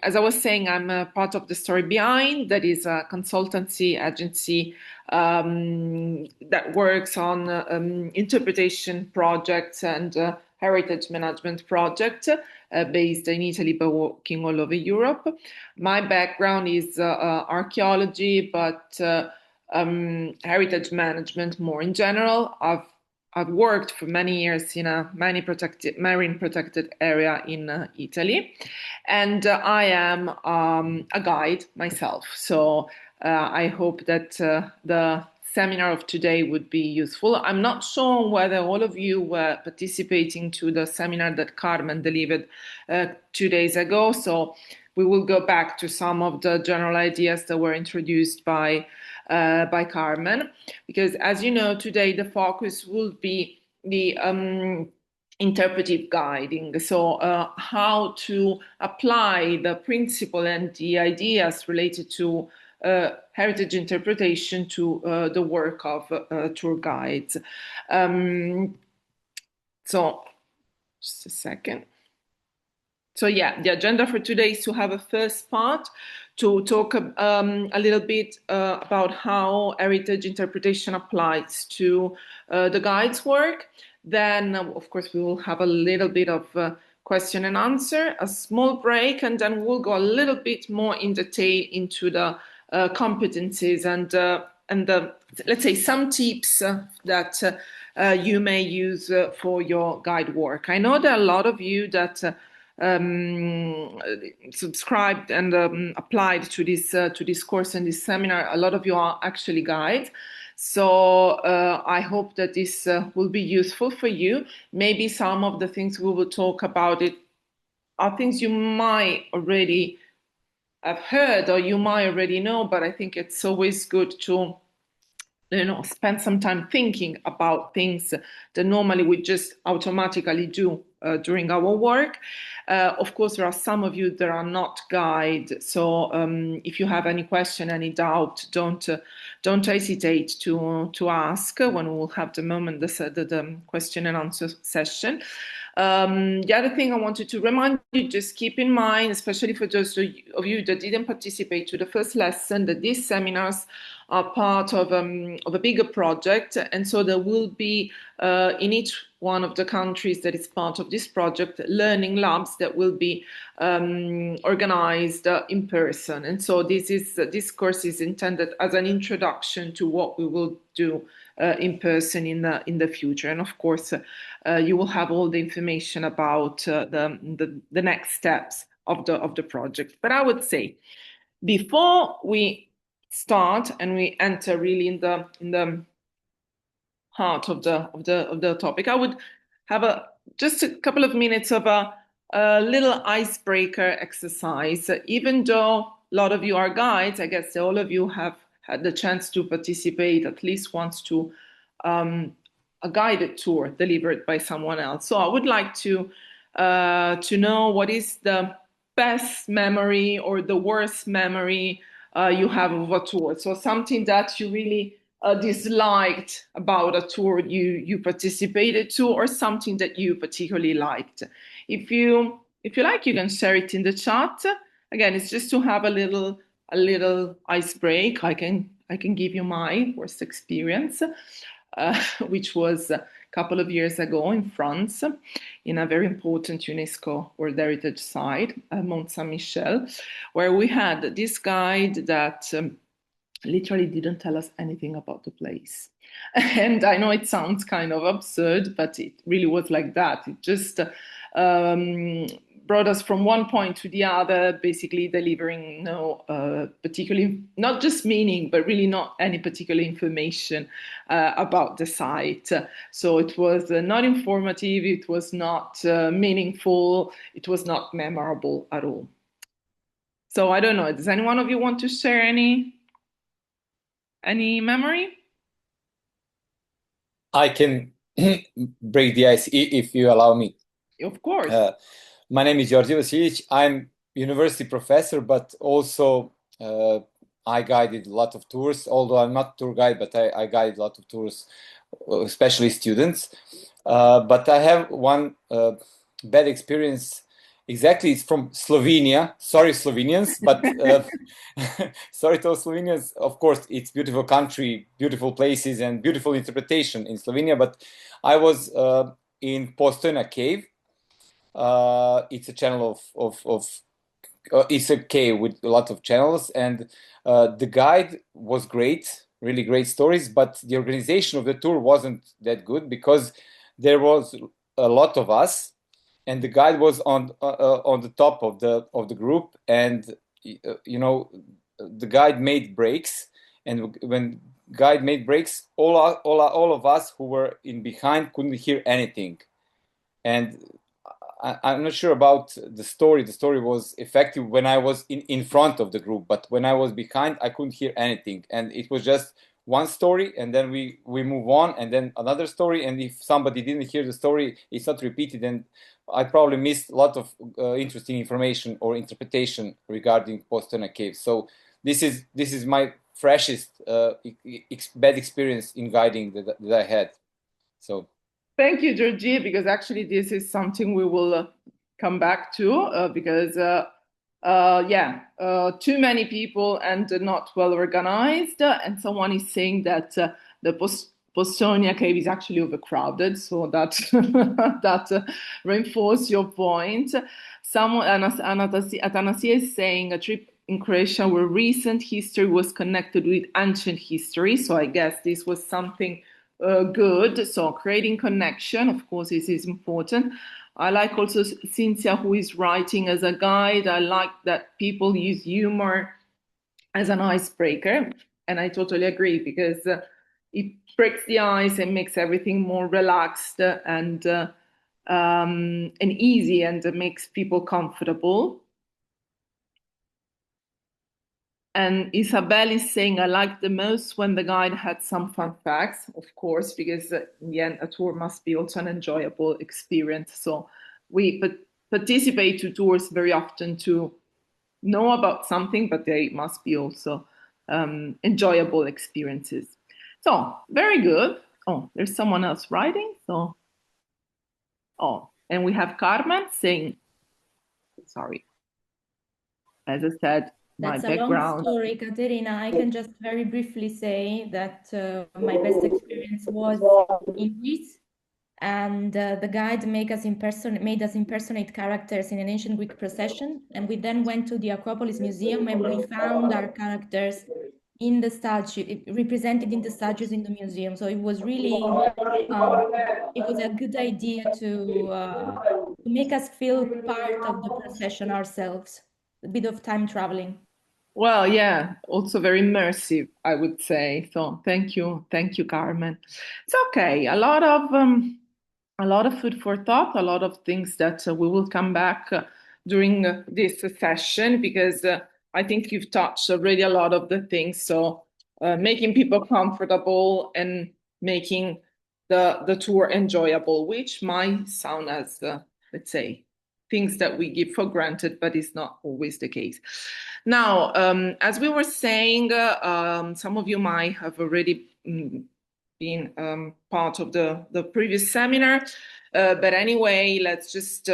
as I was saying, I'm a part of the Story Behind, that is a consultancy agency that works on interpretation projects and heritage management projects based in Italy, but working all over Europe. My background is archaeology, but heritage management more in general. I've worked for many years in a marine protected area in Italy, and I am a guide myself. So I hope that the seminar of today would be useful. I'm not sure whether all of you were participating to the seminar that Carmen delivered 2 days ago. So we will go back to some of the general ideas that were introduced by Carmen, because as you know, today the focus will be the interpretive guiding. So how to apply the principle and the ideas related to heritage interpretation to the work of tour guides. So just a second. So yeah, the agenda for today is to have a first part to talk a little bit about how heritage interpretation applies to the guide's work. Then, of course, we will have a little bit of question and answer, a small break, and then we'll go a little bit more in detail into the competencies and the, let's say, some tips that you may use for your guide work. I know there are a lot of you that subscribed and applied to this course and this seminar. A lot of you are actually guides. So I hope that this will be useful for you. Maybe some of the things we will talk about it are things you might already have heard or you might already know, but I think it's always good to spend some time thinking about things that normally we just automatically do during our work. Of course, there are some of you that are not guides, so if you have any question, any doubt, don't hesitate to ask when we will have the moment, the question and answer session. The other thing I wanted to remind you, just keep in mind, especially for those of you that didn't participate to the first lesson, that these seminars are part of a bigger project, and so there will be in each one of the countries that is part of this project learning labs that will be organized in person. And so this course is intended as an introduction to what we will do in person in the future. And of course, you will have all the information about the next steps of the project. But I would say, before we start and we enter really in the heart of the topic, I would have just a couple of minutes of a little icebreaker exercise. Even though a lot of you are guides, I guess all of you have had the chance to participate at least once to a guided tour delivered by someone else. So I would like to know what is the best memory or the worst memory you have of a tour. So something that you really disliked about a tour you participated to, or something that you particularly liked. If you like, you can share it in the chat. Again, it's just to have a little ice break. I can give you my worst experience, which was a couple of years ago in France, in a very important UNESCO World Heritage Site, Mont Saint-Michel, where we had this guide that literally didn't tell us anything about the place. And I know it sounds kind of absurd, but it really was like that. It just brought us from one point to the other, basically delivering no particularly, not just meaning, but really not any particular information about the site. So it was not informative, it was not meaningful, it was not memorable at all. So I don't know, does any one of you want to share any memory? I can break the ice if you allow me. Of course. My name is Georgi Vasilic. I'm university professor, but also I guided a lot of tours, although I'm not tour guide, but I guide a lot of tours, especially students. But I have one bad experience Exactly, it's from Slovenia. Sorry, Slovenians, but sorry to all Slovenians. Of course, it's beautiful country, beautiful places, and beautiful interpretation in Slovenia. But I was in Postojna cave. It's a channel of it's a cave with a lot of channels, and the guide was great, really great stories. But the organization of the tour wasn't that good because there was a lot of us and the guide was on the top of the group, and you know the guide made breaks, and when guide made breaks, all of us who were in behind couldn't hear anything. And I'm not sure about the story. The story was effective when I was in front of the group, but when I was behind, I couldn't hear anything. And it was just one story, and then we move on, and then another story. And if somebody didn't hear the story, it's not repeated. And I probably missed a lot of interesting information or interpretation regarding Postona Cave. So this is my freshest bad experience in guiding that I had. So. Thank you, Georgie, because actually this is something we will come back to because, yeah, too many people and not well organized. And someone is saying that the Postonia cave is actually overcrowded, so that that reinforces your point. Someone, Atanasia is saying a trip in Croatia where recent history was connected with ancient history. So I guess this was something good. So creating connection, of course, this is important. I like also Cynthia, who is writing as a guide. I like that people use humor as an icebreaker, and I totally agree because it breaks the ice and makes everything more relaxed and easy, and makes people comfortable. And Isabel is saying, I like the most when the guide had some fun facts, of course, because in the end, a tour must be also an enjoyable experience. So we participate to tours very often to know about something, but they must be also enjoyable experiences. So very good. Oh, there's someone else writing. So, oh, and we have Carmen saying, sorry, as I said, my That's a long background. story, Katerina. I can just very briefly say that my best experience was in Greece, and the guide made us impersonate characters in an ancient Greek procession, and we then went to the Acropolis Museum and we found our characters in the statue, represented in the statues in the museum. So it was really, it was a good idea to make us feel part of the procession ourselves. A bit of time traveling. Well, yeah, also very immersive, I would say. So thank you, Carmen. It's okay. A lot of food for thought, a lot of things that we will come back during this session because I think you've touched already a lot of the things. So making people comfortable and making the tour enjoyable, which might sound as let's say things that we give for granted, but it's not always the case. Now, as we were saying, some of you might have already been part of the previous seminar. But anyway, let's just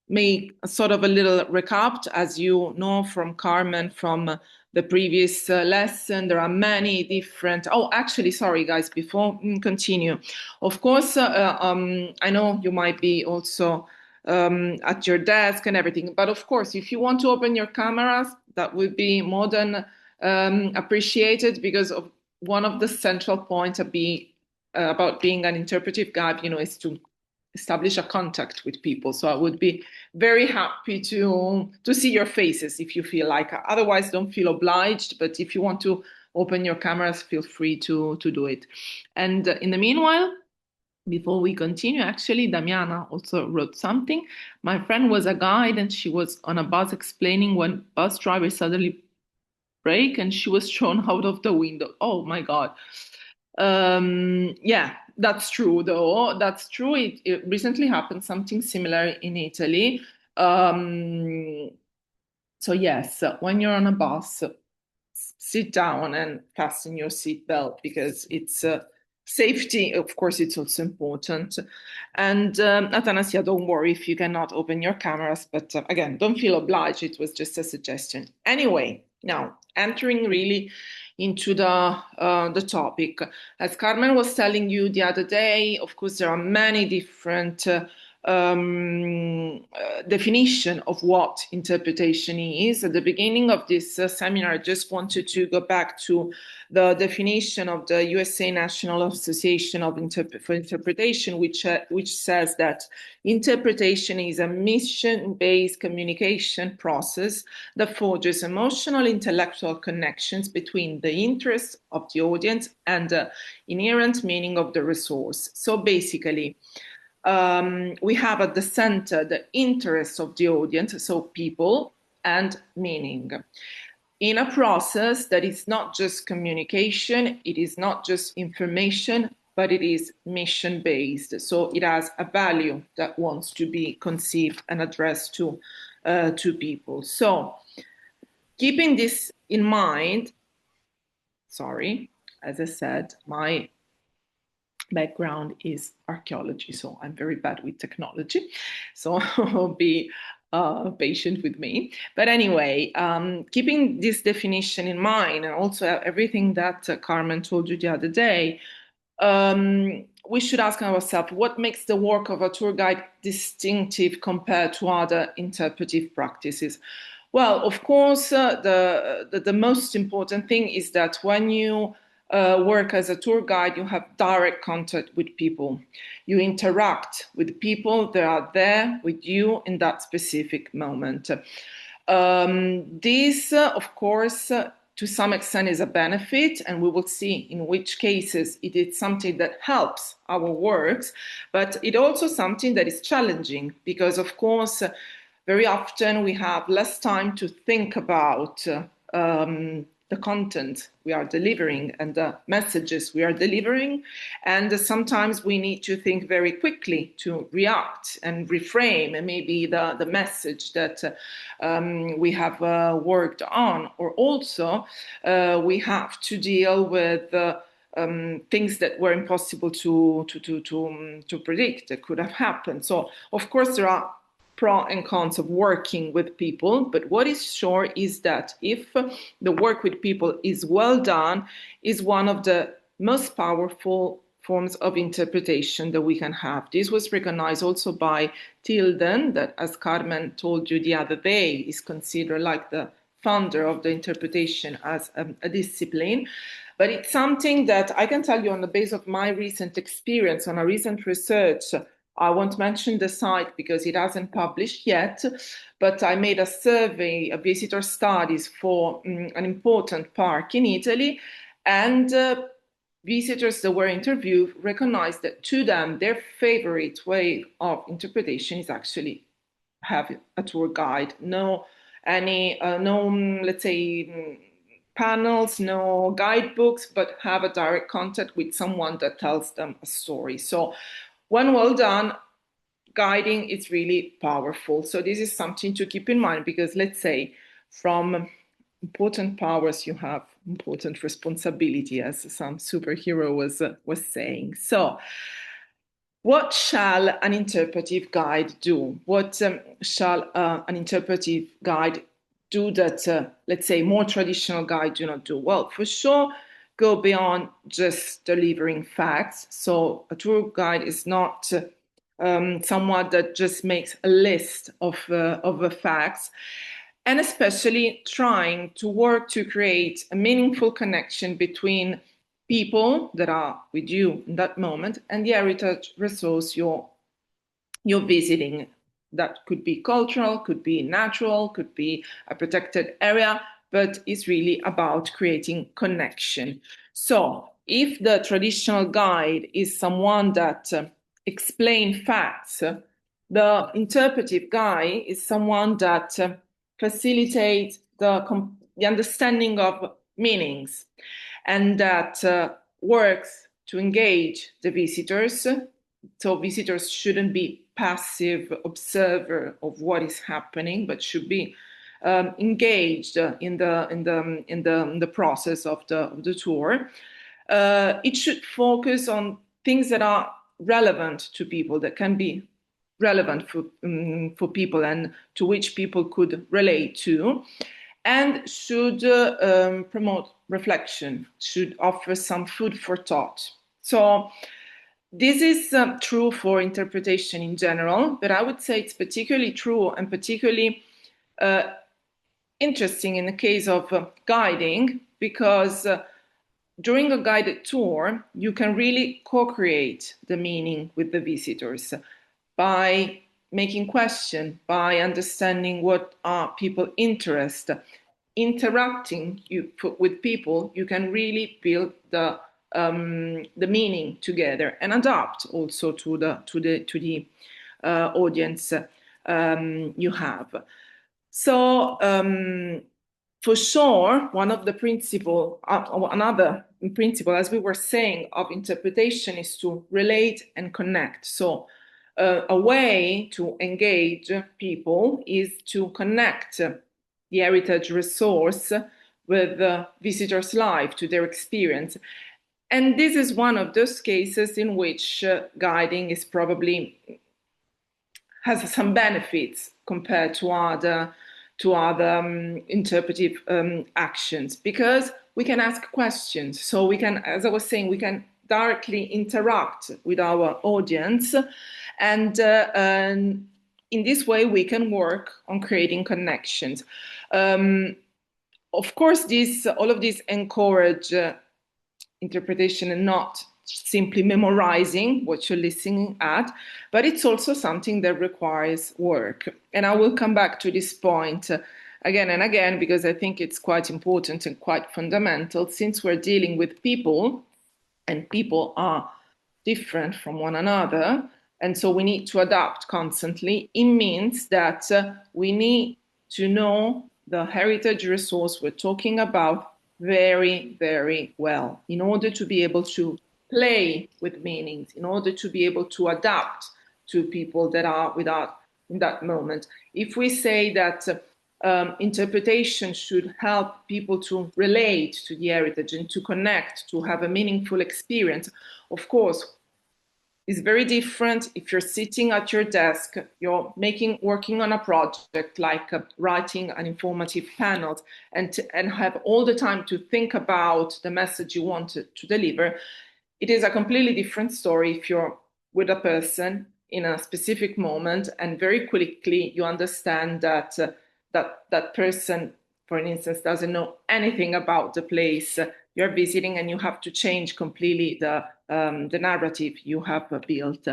make a sort of a little recap. As you know from Carmen, from the previous lesson, there are many different. Oh, actually, sorry, guys, before we continue. Of course, I know you might be also at your desk and everything. But of course, if you want to open your cameras, that would be more than appreciated because of one of the central points about being an interpretive guide, is to establish a contact with people. So I would be very happy to see your faces if you feel like. Otherwise, don't feel obliged. But if you want to open your cameras, feel free to do it. And in the meanwhile, before we continue, actually, Damiana also wrote something. My friend was a guide and she was on a bus explaining when bus drivers suddenly brake and she was thrown out of the window. Oh my God. Yeah, that's true, though. That's true. It recently happened something similar in Italy. So, yes, when you're on a bus, sit down and fasten your seatbelt because it's Safety, of course, it's also important. And Athanasia, don't worry if you cannot open your cameras, but again, don't feel obliged. It was just a suggestion. Anyway, now entering really into the topic. As Carmen was telling you the other day, of course, there are many different definition of what interpretation is. At the beginning of this seminar, I just wanted to go back to the definition of the USA National Association for Interpretation, which says that interpretation is a mission-based communication process that forges emotional, intellectual connections between the interests of the audience and the inherent meaning of the resource. So basically, we have at the center the interests of the audience, so people, and meaning. In a process that is not just communication, it is not just information, but it is mission-based. So it has a value that wants to be conceived and addressed to people. So keeping this in mind, as I said, my background is archaeology, so I'm very bad with technology. So be patient with me. But anyway, keeping this definition in mind, and also everything that Carmen told you the other day, we should ask ourselves what makes the work of a tour guide distinctive compared to other interpretive practices. Well, of course, the most important thing is that when you work as a tour guide, you have direct contact with people. You interact with people that are there with you in that specific moment. This, of course, to some extent is a benefit, and we will see in which cases it is something that helps our works, but it also something that is challenging because, of course, very often we have less time to think about the content we are delivering and the messages we are delivering. And sometimes we need to think very quickly to react and reframe maybe the message that we have worked on. Or also we have to deal with things that were impossible to predict that could have happened. So, of course, there are pro and cons of working with people, but what is sure is that if the work with people is well done, is one of the most powerful forms of interpretation that we can have. This was recognized also by Tilden, that, as Carmen told you the other day, is considered like the founder of the interpretation as a discipline. But it's something that I can tell you on the basis of my recent experience, on a recent research. I won't mention the site because it hasn't published yet, but I made a survey of visitor studies for an important park in Italy, and visitors that were interviewed recognized that to them, their favorite way of interpretation is actually have a tour guide. Let's say, panels, no guidebooks, but have a direct contact with someone that tells them a story. So when well done, guiding is really powerful. So this is something to keep in mind because, let's say, from important powers, you have important responsibility, as some superhero was saying. So what shall an interpretive guide do? What shall an interpretive guide do that, let's say, more traditional guides do not do? Well, for sure, go beyond just delivering facts. So a tour guide is not someone that just makes a list of the facts, and especially trying to work to create a meaningful connection between people that are with you in that moment and the heritage resource you're visiting. That could be cultural, could be natural, could be a protected area, but it's really about creating connection. So if the traditional guide is someone that explains facts, the interpretive guide is someone that facilitates the understanding of meanings and that works to engage the visitors. So visitors shouldn't be passive observer of what is happening, but should be engaged in the process of the tour. it should focus on things that are relevant to people, that can be relevant for people and to which people could relate to, and should promote reflection, should offer some food for thought. So this is true for interpretation in general, but I would say it's particularly true and particularly interesting in the case of guiding, because during a guided tour, you can really co-create the meaning with the visitors by making questions, by understanding what are people interested, interacting with people. You can really build the meaning together and adapt also to the audience you have. So for sure, one of the another principle, as we were saying, of interpretation is to relate and connect. So a way to engage people is to connect the heritage resource with the visitor's life, to their experience. And this is one of those cases in which guiding is probably has some benefits compared to other interpretive actions, because we can ask questions. So we can, as I was saying, we can directly interact with our audience, and in this way we can work on creating connections. Of course, all of this encourage interpretation and not simply memorizing what you're listening at, but it's also something that requires work. And I will come back to this point again and again, because I think it's quite important and quite fundamental, since we're dealing with people and people are different from one another. And so we need to adapt constantly. It means that we need to know the heritage resource we're talking about very, very well in order to be able to play with meanings, in order to be able to adapt to people that are without in that moment. If we say that interpretation should help people to relate to the heritage and to connect, to have a meaningful experience, of course, it's very different if you're sitting at your desk, you're working on a project like writing an informative panel, and have all the time to think about the message you want to deliver. It is a completely different story if you're with a person in a specific moment and very quickly you understand that that person, for instance, doesn't know anything about the place you're visiting, and you have to change completely the narrative you have built.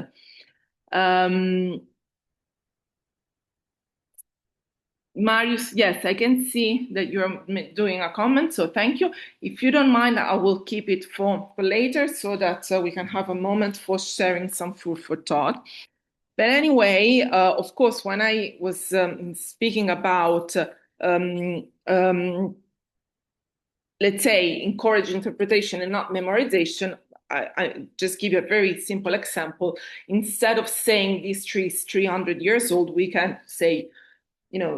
Marius, yes, I can see that you're doing a comment, so thank you. If you don't mind, I will keep it for later so that we can have a moment for sharing some food for thought. But anyway, of course, when I was speaking about, let's say, encourage interpretation and not memorization, I just give you a very simple example. Instead of saying this tree is 300 years old, we can say,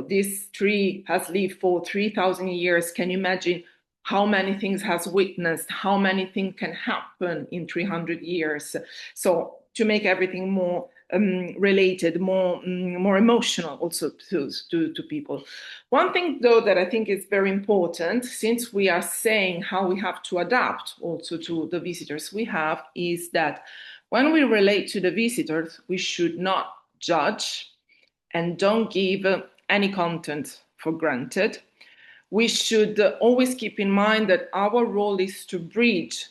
this tree has lived for 3,000 years. Can you imagine how many things has witnessed, how many things can happen in 300 years? So to make everything more related, more emotional also to people. One thing, though, that I think is very important, since we are saying how we have to adapt also to the visitors we have, is that when we relate to the visitors, we should not judge and don't give any content for granted. We should always keep in mind that our role is to bridge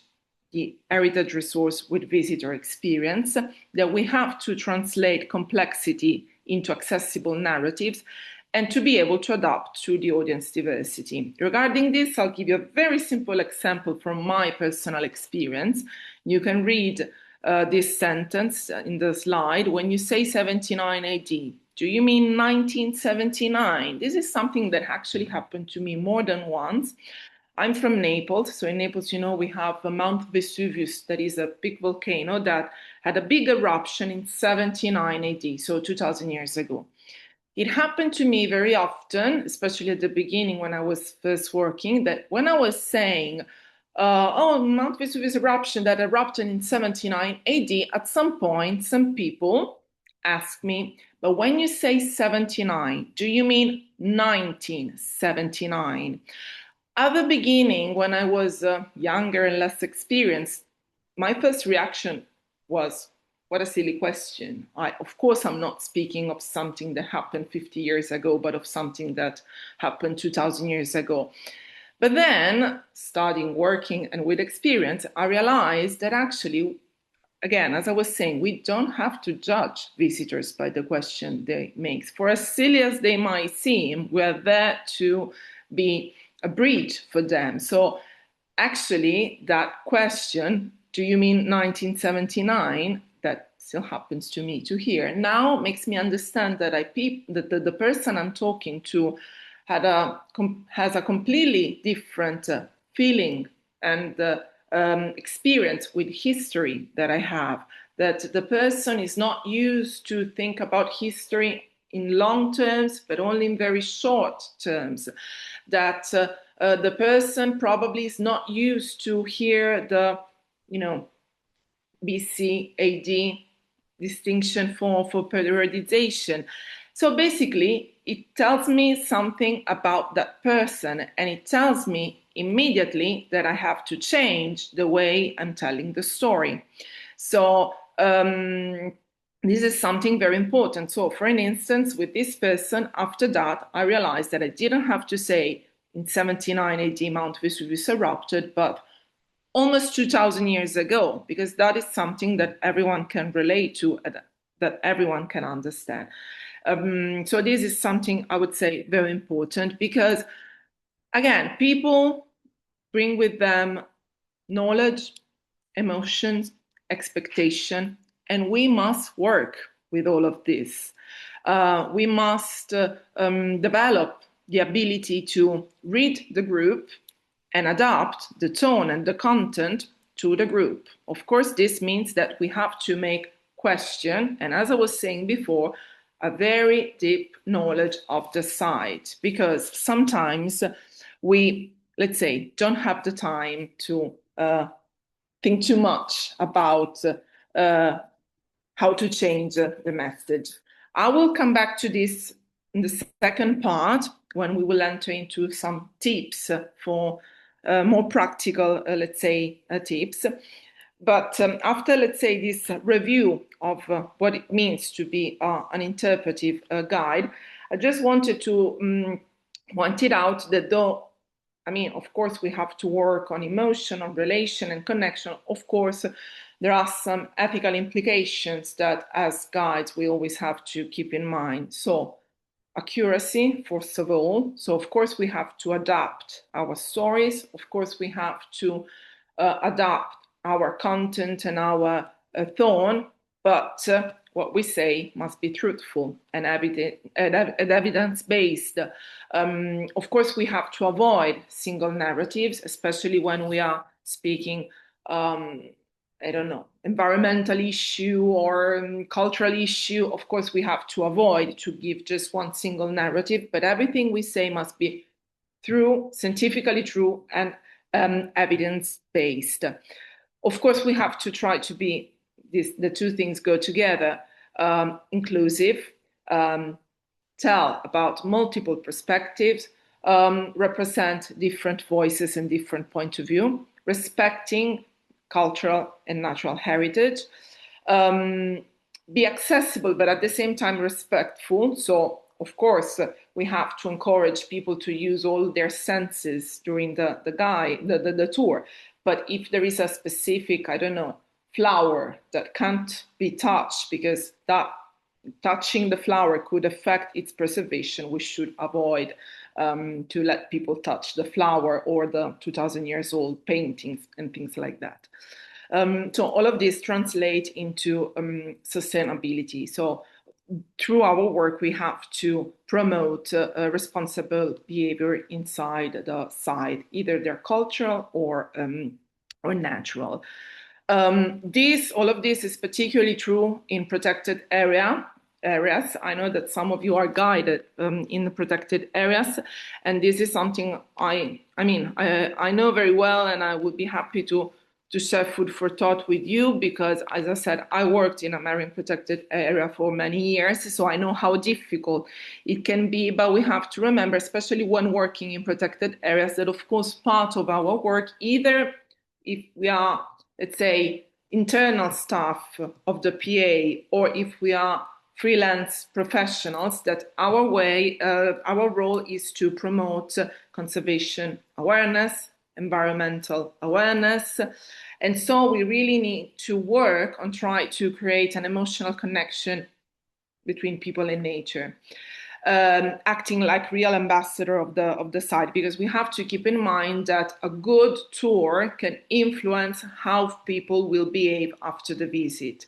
the heritage resource with visitor experience, that we have to translate complexity into accessible narratives, and to be able to adapt to the audience diversity. Regarding this, I'll give you a very simple example from my personal experience. You can read this sentence in the slide. When you say 79 AD, do you mean 1979? This is something that actually happened to me more than once. I'm from Naples. So in Naples, we have Mount Vesuvius, that is a big volcano that had a big eruption in 79 AD, so 2000 years ago. It happened to me very often, especially at the beginning when I was first working, that when I was saying Mount Vesuvius eruption that erupted in 79 AD, at some point, some people asked me, but when you say 79, do you mean 1979? At the beginning, when I was younger and less experienced, my first reaction was, what a silly question. Of course, I'm not speaking of something that happened 50 years ago, but of something that happened 2,000 years ago. But then, starting working and with experience, I realized that actually, again, as I was saying, we don't have to judge visitors by the question they make. For as silly as they might seem, we're there to be a bridge for them. So actually, that question, do you mean 1979? That still happens to me to hear. Now makes me understand that the person I'm talking to has a completely different feeling and experience with history that I have. That the person is not used to think about history in long terms, but only in very short terms. That the person probably is not used to hear the, BC, AD distinction for periodization. So basically, it tells me something about that person, and it tells me immediately that I have to change the way I'm telling the story. So this is something very important. So for an instance, with this person, after that, I realized that I didn't have to say in 79 AD Mount Vesuvius erupted, but almost 2,000 years ago, because that is something that everyone can relate to, that everyone can understand. So this is something I would say very important, because again, people bring with them knowledge, emotions, expectation, and we must work with all of this. We must develop the ability to read the group and adapt the tone and the content to the group. Of course, this means that we have to make question, and as I was saying before, a very deep knowledge of the site, because sometimes we, let's say, don't have the time to think too much about how to change the message. I will come back to this in the second part, when we will enter into some tips for more practical, let's say, tips. But after, let's say, this review of what it means to be an interpretive guide, I just wanted to point it out that though, I mean, of course, we have to work on emotion, on relation and connection. Of course, there are some ethical implications that as guides, we always have to keep in mind. So accuracy, first of all. So of course, we have to adapt our stories. Of course, we have to adapt our content and our tone, but what we say must be truthful and evidence-based. Of course, we have to avoid single narratives, especially when we are speaking, I don't know, environmental issue or cultural issue. Of course, we have to avoid to give just one single narrative, but everything we say must be true, scientifically true, and evidence-based. Of course, we have to try to be, the two things go together, inclusive, tell about multiple perspectives, represent different voices and different point of view, respecting cultural and natural heritage, be accessible, but at the same time respectful. So, of course, we have to encourage people to use all their senses during the tour. But if there is a specific, I don't know, flower that can't be touched because that touching the flower could affect its preservation, we should avoid to let people touch the flower or the 2,000 years old paintings and things like that. So all of this translate into sustainability. So through our work, we have to promote responsible behavior inside the site, either they're cultural or natural. All of this is particularly true in protected area. areas. I know that some of you are guided in the protected areas, and this is something I know very well, and I would be happy to share food for thought with you, because, as I said, I worked in a marine protected area for many years, so I know how difficult it can be. But we have to remember, especially when working in protected areas, that of course part of our work, either if we are, let's say, internal staff of the PA, or if we are freelance professionals, that our role is to promote conservation awareness, environmental awareness. And so we really need to work on trying to create an emotional connection between people and nature, acting like real ambassador of the site, because we have to keep in mind that a good tour can influence how people will behave after the visit.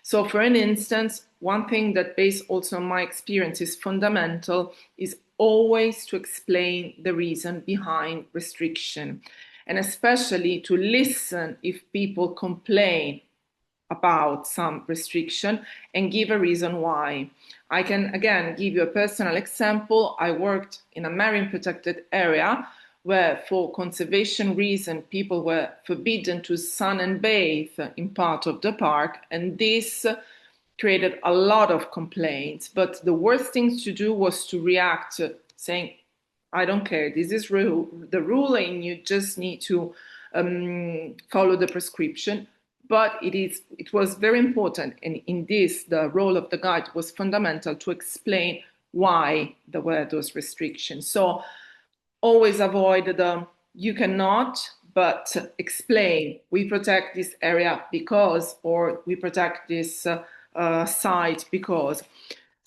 So for an instance, one thing that, based also on my experience, is fundamental is always to explain the reason behind restriction, and especially to listen if people complain about some restriction and give a reason why. I can again give you a personal example. I worked in a marine protected area where, for conservation reasons, people were forbidden to sun and bathe in part of the park, and this created a lot of complaints. But the worst thing to do was to react, saying, I don't care, this is the rule, and you just need to follow the prescription. But it was very important, and in this, the role of the guide was fundamental, to explain why there were those restrictions. So always avoid the you cannot, but explain, we protect this area because, or we protect this site because.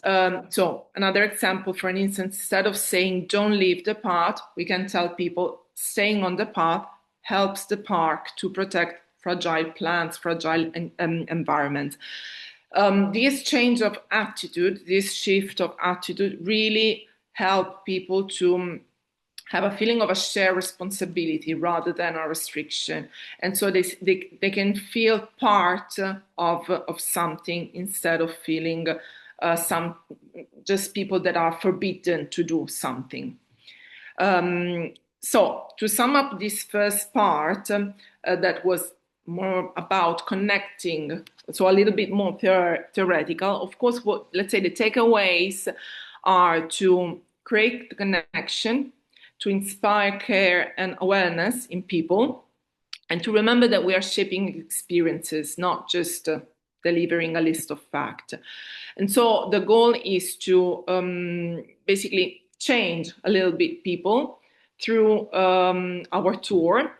So another example, for an instance, instead of saying don't leave the path, we can tell people staying on the path helps the park to protect fragile plants, fragile environment. This change of attitude, this shift of attitude really help people to have a feeling of a shared responsibility rather than a restriction. And so they can feel part of something, instead of feeling some just people that are forbidden to do something. So to sum up this first part, that was more about connecting, so a little bit more theoretical. Of course, let's say the takeaways are to create the connection, to inspire care and awareness in people, and to remember that we are shaping experiences, not just delivering a list of facts. And so the goal is to basically change a little bit people through our tour,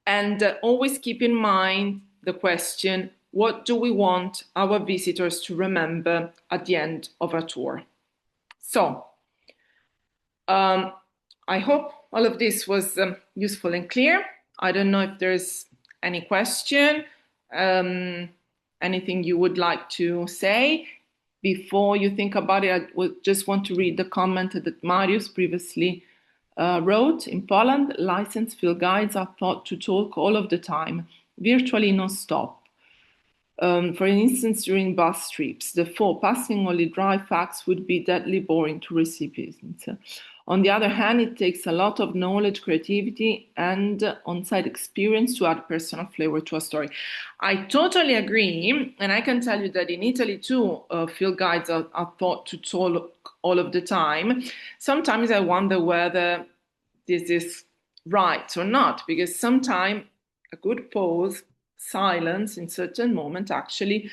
and always keep in mind the question, what do we want our visitors to remember at the end of a tour? So I hope all of this was useful and clear. I don't know if there's any question, anything you would like to say. Before you think about it, I would just want to read the comment that Marius previously wrote. In Poland, licensed field guides are taught to talk all of the time, virtually non-stop. For instance, during bus trips, therefore passing only dry facts would be deadly boring to recipients. On the other hand, it takes a lot of knowledge, creativity, and on-site experience to add personal flavor to a story. I totally agree, and I can tell you that in Italy too, field guides are taught to talk all of the time. Sometimes I wonder whether this is right or not, because sometimes a good pause, silence in certain moments actually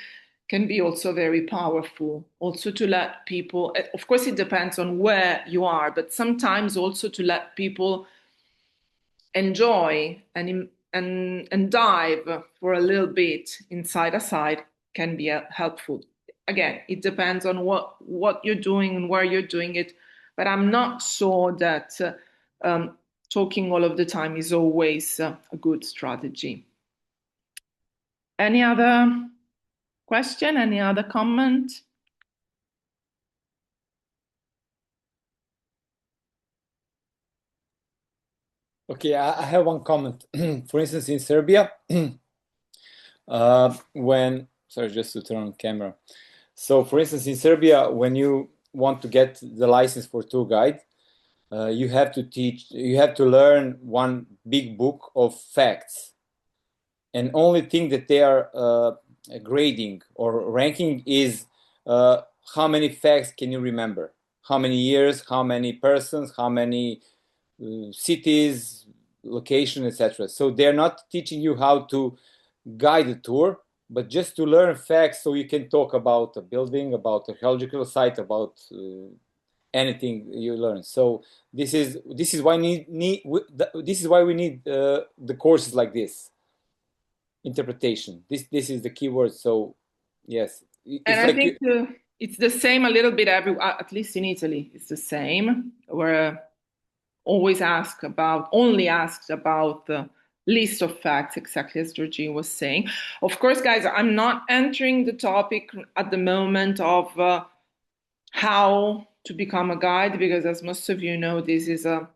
can be also very powerful. Also to let people, of course it depends on where you are, but sometimes also to let people enjoy and dive for a little bit inside a site can be helpful. Again, it depends on what you're doing and where you're doing it, but I'm not sure that talking all of the time is always a good strategy. Any other question? Any other comment? Okay, I have one comment. For instance, in Serbia, sorry, just to turn on camera. So, for instance, in Serbia, when you want to get the license for tour guide, you have to learn one big book of facts, and only thing that they are grading or ranking is how many facts can you remember, how many years, how many persons, how many cities, location, etc. So they're not teaching you how to guide a tour, but just to learn facts so you can talk about a building, about archaeological site, about anything you learn. So this is why this is why we need the courses like this. Interpretation. This is the key word. So yes, And it's I like think it's the same a little bit at least in Italy. It's the same. We're always only asked about the list of facts, exactly as Georgine was saying. Of course, guys, I'm not entering the topic at the moment of how to become a guide, because as most of you know, this is a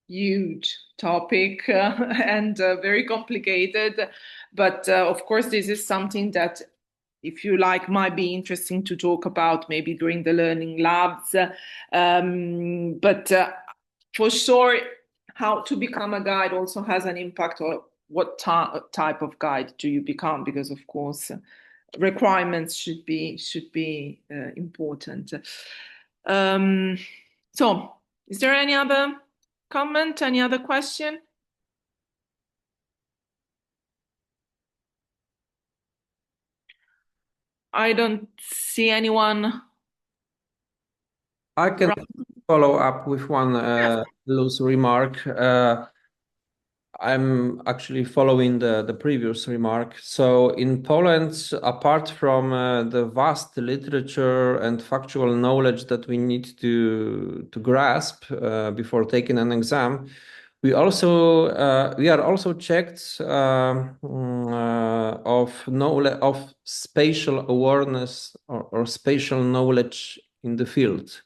huge topic and very complicated. But of course, this is something that, if you like, might be interesting to talk about maybe during the learning labs. But for sure, how to become a guide also has an impact on what type of guide do you become, because of course requirements should be important. So is there any other comment, any other question? I don't see anyone. I can follow up with one loose remark. I'm actually following the previous remark. So in Poland, apart from the vast literature and factual knowledge that we need to grasp before taking an exam, we are also checked of spatial awareness or spatial knowledge in the field.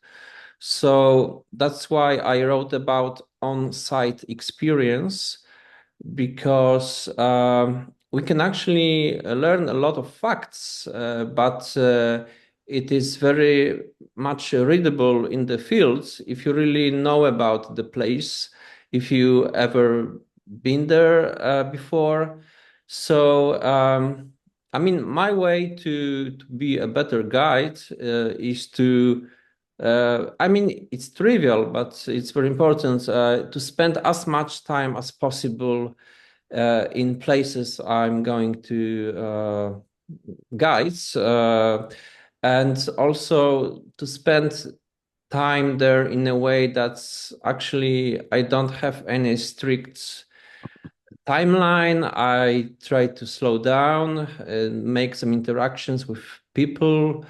So that's why I wrote about on-site experience, because we can actually learn a lot of facts, but it is very much readable in the fields if you really know about the place, if you ever been there before. So I mean, my way to be a better guide is to I mean, it's trivial, but it's very important to spend as much time as possible in places I'm going to guide, and also to spend time there in a way that's actually, I don't have any strict timeline. I try to slow down and make some interactions with people.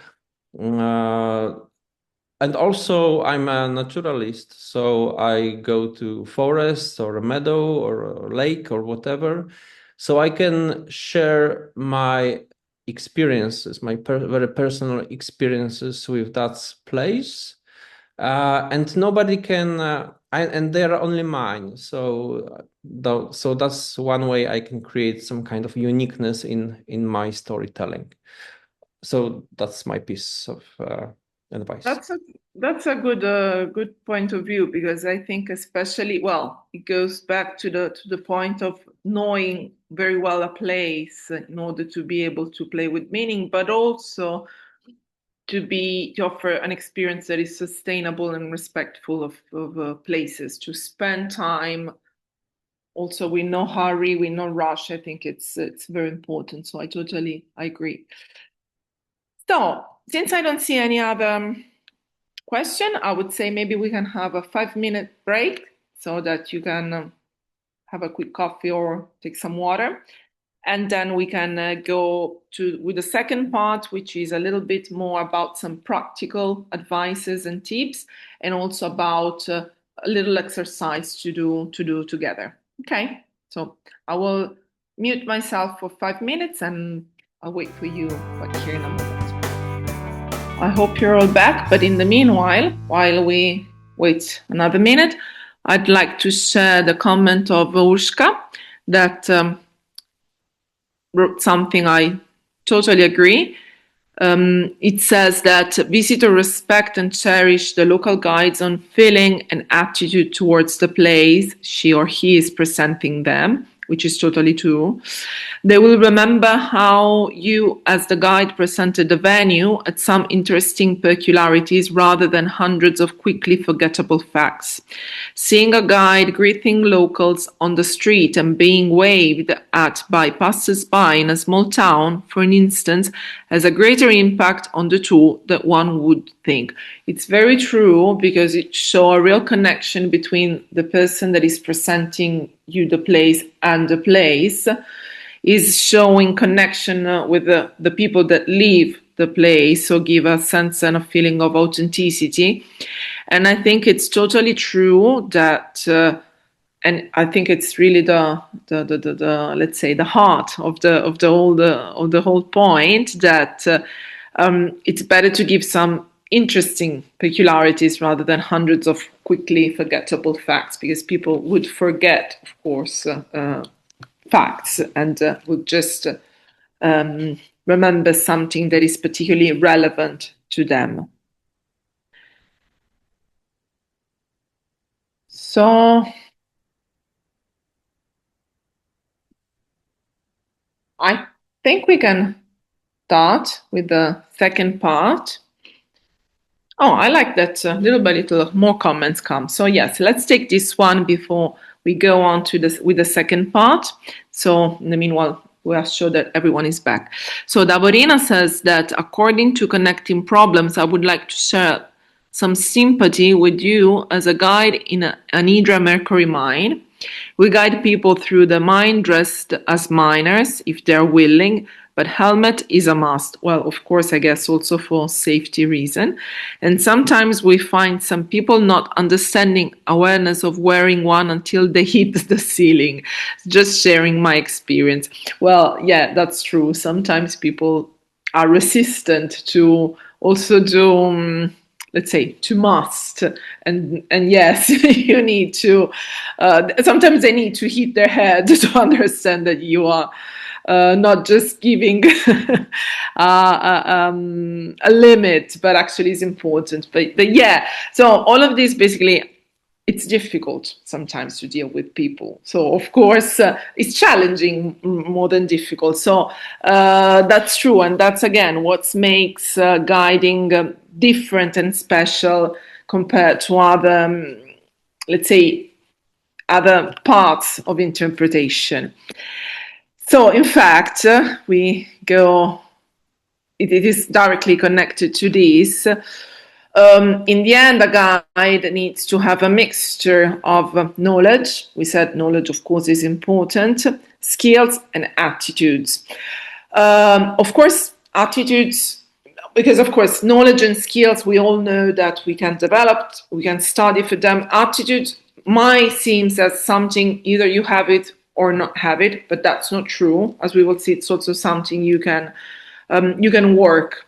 And also, I'm a naturalist, so I go to forest or a meadow or a lake or whatever, so I can share my experiences, my very personal experiences with that place, and nobody can, and they're only mine. So, so that's one way I can create some kind of uniqueness in my storytelling. So that's my piece of advice. That's a good point of view, because I think especially, well, it goes back to the point of knowing very well a place in order to be able to play with meaning, but also to offer an experience that is sustainable and respectful of places, to spend time also with no hurry, with no rush. I think it's very important. So I totally agree. So since I don't see any other question, I would say maybe we can have a 5-minute break so that you can have a quick coffee or take some water. And then we can go with the second part, which is a little bit more about some practical advices and tips, and also about a little exercise to do together. Okay, so I will mute myself for 5 minutes and I'll wait for you back here in a moment. I hope you're all back, but in the meanwhile, while we wait another minute, I'd like to share the comment of Urshka that wrote something I totally agree. It says that visitors respect and cherish the local guide's own feeling and attitude towards the place she or he is presenting them, which is totally true. They will remember how you, as the guide, presented the venue at some interesting peculiarities rather than hundreds of quickly forgettable facts. Seeing a guide greeting locals on the street and being waved at by passers-by in a small town, for instance, has a greater impact on the tour than one would think. It's very true because it shows a real connection between the person that is presenting you the place and the place, is showing connection with the people that live the place, so give a sense and a feeling of authenticity. And I think it's totally true that, and I think it's really the let's say the heart of the whole point, that it's better to give some interesting peculiarities rather than hundreds of quickly forgettable facts, because people would forget, of course, facts and would just remember something that is particularly relevant to them. So I think we can start with the second part. Oh, I like that little by little more comments come. So yes, let's take this one before we go on to this with the second part. So in the meanwhile, we are sure that everyone is back. So Davorina says that according to Connecting Problems, I would like to share some sympathy with you as a guide in an Hydra Mercury mine. We guide people through the mine dressed as miners if they're willing, but helmet is a must. Well, of course, I guess also for safety reason. And sometimes we find some people not understanding awareness of wearing one until they hit the ceiling. Just sharing my experience. Well, yeah, that's true. Sometimes people are resistant to also do let's say to must, and yes, you need to sometimes they need to hit their head to understand that you are not just giving a limit, but actually is important. But yeah, so all of this basically, it's difficult sometimes to deal with people. So of course it's challenging more than difficult. So that's true, and that's again what makes guiding different and special compared to other, let's say, other parts of interpretation. So in fact, we go. It is directly connected to this. In the end, a guide needs to have a mixture of knowledge. We said knowledge, of course, is important, skills and attitudes. Of course, attitudes, because of course, knowledge and skills, we all know that we can develop, we can study for them. Attitudes might seem as something either you have it or not have it, but that's not true. As we will see, it's also something you can work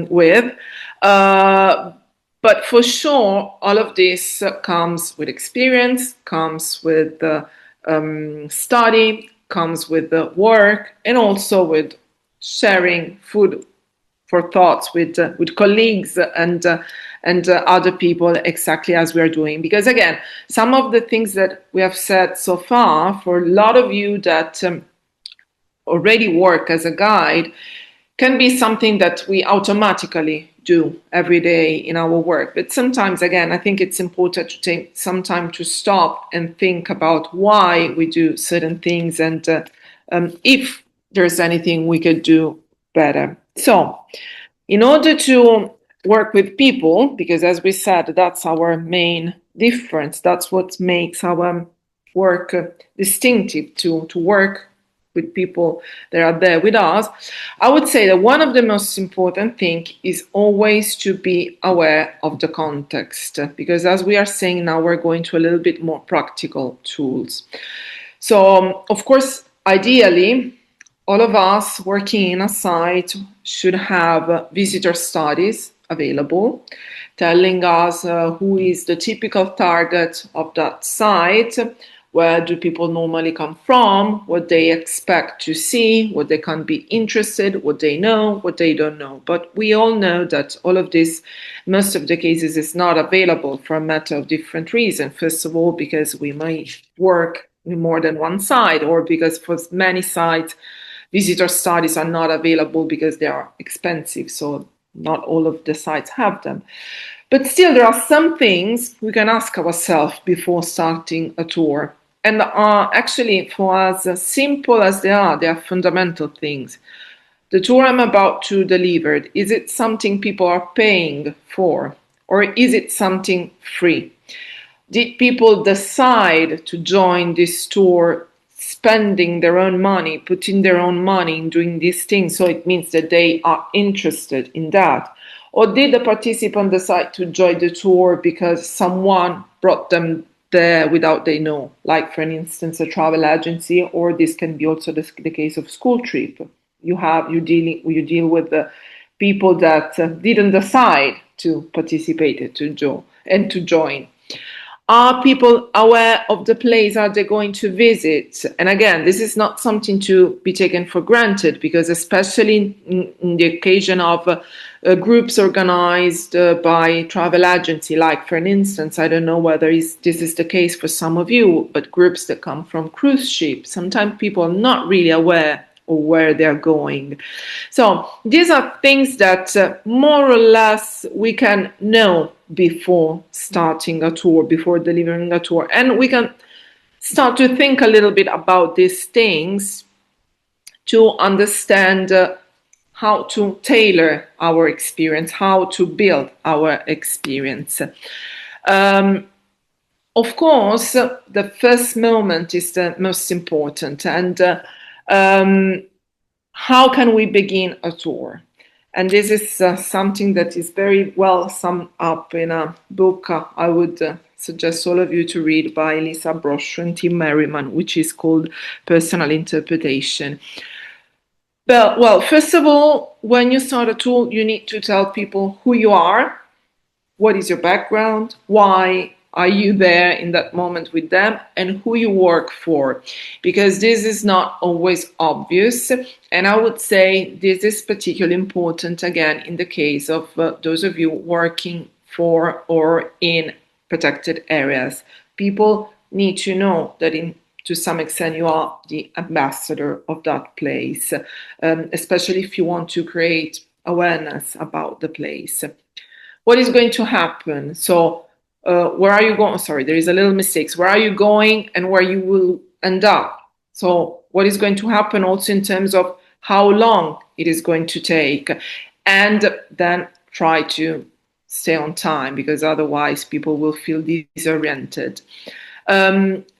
with. But for sure, all of this comes with experience, comes with study, comes with the work, and also with sharing food for thoughts with colleagues and other people, exactly as we are doing. Because again, some of the things that we have said so far, for a lot of you that already work as a guide, can be something that we automatically do every day in our work. But sometimes, again, I think it's important to take some time to stop and think about why we do certain things and if there's anything we could do better. So, in order to work with people, because as we said, that's our main difference, that's what makes our work distinctive, to work with people that are there with us, I would say that one of the most important things is always to be aware of the context, because as we are saying now, we're going to a little bit more practical tools. So, of course, ideally, all of us working in a site should have visitor studies available, telling us who is the typical target of that site, where do people normally come from, what they expect to see, what they can be interested, what they know, what they don't know. But we all know that all of this, most of the cases, is not available for a matter of different reasons. First of all, because we might work in more than one site, or because for many sites, visitor studies are not available because they are expensive. So not all of the sites have them. But still, there are some things we can ask ourselves before starting a tour. And are actually, for us, as simple as they are fundamental things. The tour I'm about to deliver, is it something people are paying for? Or is it something free? Did people decide to join this tour spending their own money, putting their own money in doing these things? So it means that they are interested in that. Or did the participant decide to join the tour because someone brought them there without they know? Like, for instance, a travel agency, or this can be also the case of school trip. You deal with the people that didn't decide to participate to join. Are people aware of the place? Are they going to visit? And again, this is not something to be taken for granted, because especially in the occasion of groups organized by travel agency, like, for instance, I don't know whether this is the case for some of you, but groups that come from cruise ships, sometimes people are not really aware of where they're going. So these are things that more or less we can know before starting a tour, before delivering a tour. And we can start to think a little bit about these things to understand how to tailor our experience, how to build our experience. Of course, the first moment is the most important. And how can we begin a tour? And this is something that is very well summed up in a book I would suggest all of you to read, by Lisa Brosher and Tim Merriman, which is called Personal Interpretation. Well, first of all, when you start a tour, you need to tell people who you are, what is your background, why are you there in that moment with them, and who you work for, because this is not always obvious. And I would say this is particularly important, again, in the case of those of you working for or in protected areas. People need to know that to some extent you are the ambassador of that place, especially if you want to create awareness about the place. What is going to happen? So where are you going? Sorry, there is a little mistake. Where are you going and where you will end up? So what is going to happen also in terms of how long it is going to take? And then try to stay on time, because otherwise people will feel disoriented.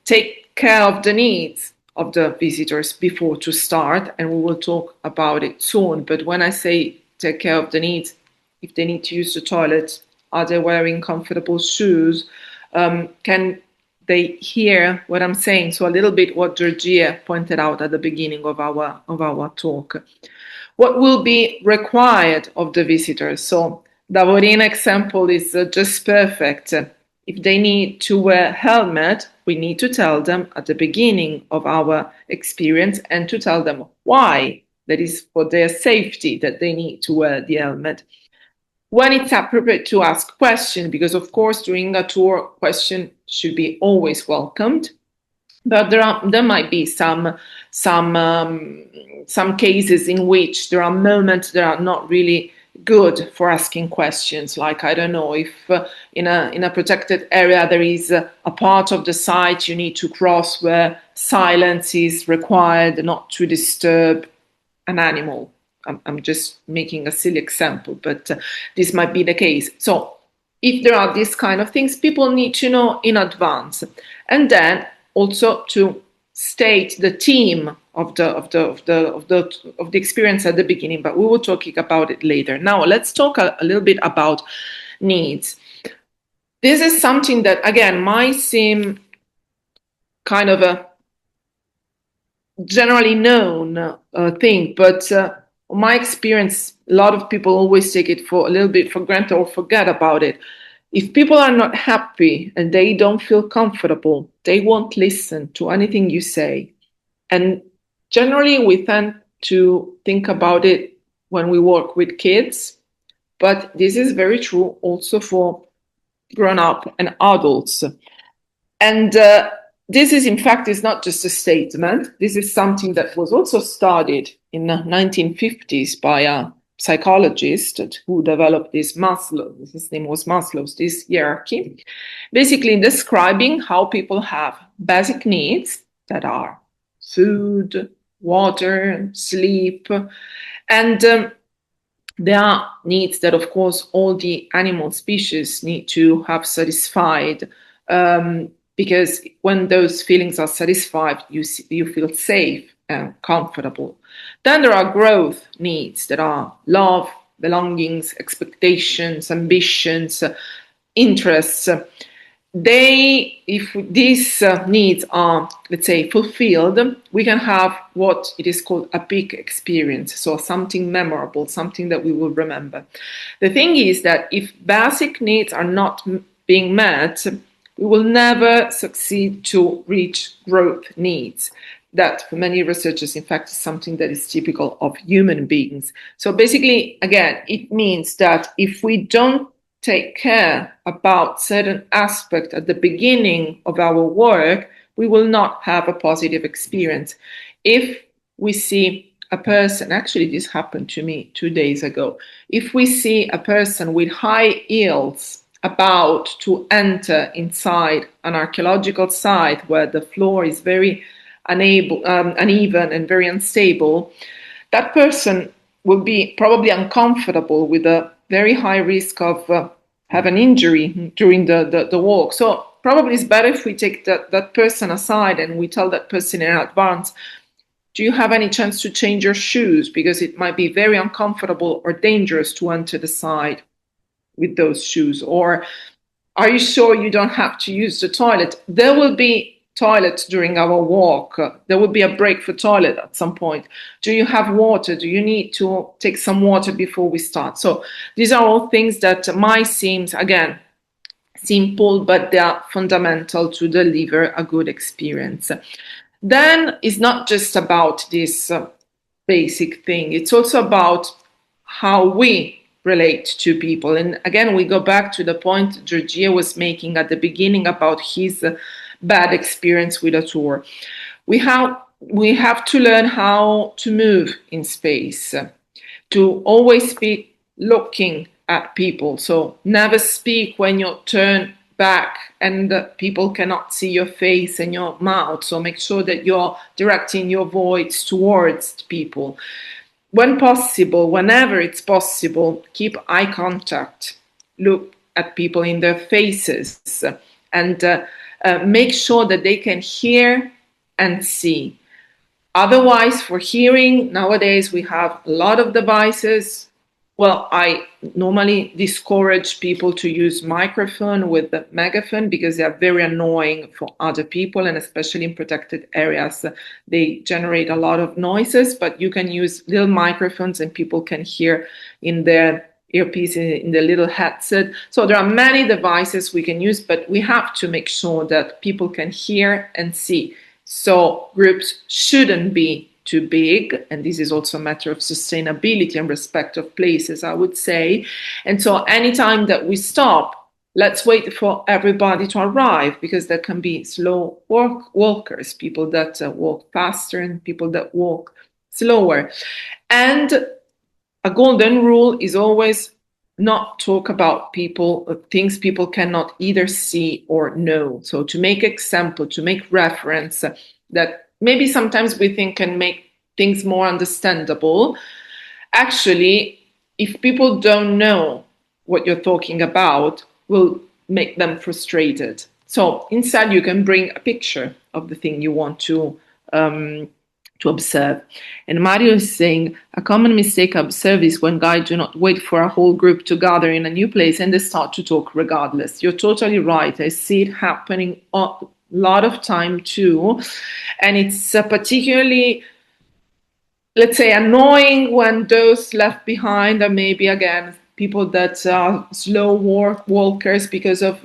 Take care of the needs of the visitors before to start, and we will talk about it soon. But when I say take care of the needs, if they need to use the toilet, are they wearing comfortable shoes? Can they hear what I'm saying? So a little bit what Georgia pointed out at the beginning of our talk. What will be required of the visitors? So Davorina's example is just perfect. If they need to wear a helmet, we need to tell them at the beginning of our experience, and to tell them why. That is for their safety that they need to wear the helmet. When it's appropriate to ask questions, because of course during a tour, question should be always welcomed, but there might be some cases in which there are moments that are not really good for asking questions. Like, I don't know, if in a protected area there is a part of the site you need to cross where silence is required, not to disturb an animal. I'm just making a silly example, but this might be the case. So if there are these kind of things, people need to know in advance, and then also to state the theme of the experience at the beginning. But we will talk about it later. Now let's talk a little bit about needs. This is something that, again, might seem kind of a generally known thing, but my experience, a lot of people always take it for a little bit for granted or forget about it. If people are not happy and they don't feel comfortable, they won't listen to anything you say. And generally, we tend to think about it when we work with kids, but this is very true also for grown-up and adults. And this is, in fact, is not just a statement. This is something that was also studied in the 1950s by a psychologist who developed this Maslow. His name was Maslow's, this hierarchy, basically describing how people have basic needs that are food, water, sleep, and there are needs that, of course, all the animal species need to have satisfied, because when those feelings are satisfied, you feel safe and comfortable. Then there are growth needs that are love, belongings, expectations, ambitions, interests. If these needs are, let's say, fulfilled, we can have what it is called a peak experience, so something memorable, something that we will remember. The thing is that if basic needs are not being met, we will never succeed to reach growth needs. That, for many researchers, in fact, is something that is typical of human beings. So basically, again, it means that if we don't take care about certain aspect at the beginning of our work, we will not have a positive experience. If we see a person, actually this happened to me 2 days ago, if we see a person with high heels about to enter inside an archaeological site where the floor is very uneven and very unstable, that person will be probably uncomfortable with a very high risk of have an injury during the walk. So probably it's better if we take that person aside and we tell that person in advance, do you have any chance to change your shoes? Because it might be very uncomfortable or dangerous to enter the site with those shoes. Or are you sure you don't have to use the toilet? There will be toilets during our walk. There will be a break for toilet at some point. Do you have water? Do you need to take some water before we start? So these are all things that might seem, again, simple, but they are fundamental to deliver a good experience. Then it's not just about this basic thing. It's also about how we relate to people. And again, we go back to the point Georgia was making at the beginning about his bad experience with a tour. We have to learn how to move in space, to always be looking at people. So never speak when you turn back and people cannot see your face and your mouth. So make sure that you're directing your voice towards people. When possible, whenever it's possible, keep eye contact. Look at people in their faces and make sure that they can hear and see. Otherwise, for hearing, nowadays we have a lot of devices. Well, I normally discourage people to use microphone with the megaphone because they are very annoying for other people, and especially in protected areas, they generate a lot of noises, but you can use little microphones and people can hear in their earpiece, in the little headset. So there are many devices we can use, but we have to make sure that people can hear and see. So groups shouldn't be too big, and this is also a matter of sustainability and respect of places, I would say. And so anytime that we stop, let's wait for everybody to arrive, because there can be slow walkers, people that walk faster and people that walk slower. And a golden rule is always not talk about things people cannot either see or know. So to make example, to make reference that maybe sometimes we think can make things more understandable. Actually, if people don't know what you're talking about, will make them frustrated. So instead, you can bring a picture of the thing you want to observe. And Mario is saying, a common mistake I observe is when guides do not wait for a whole group to gather in a new place and they start to talk regardless. You're totally right. I see it happening a lot of time too. And it's particularly, let's say, annoying when those left behind are maybe, again, people that are slow walkers because of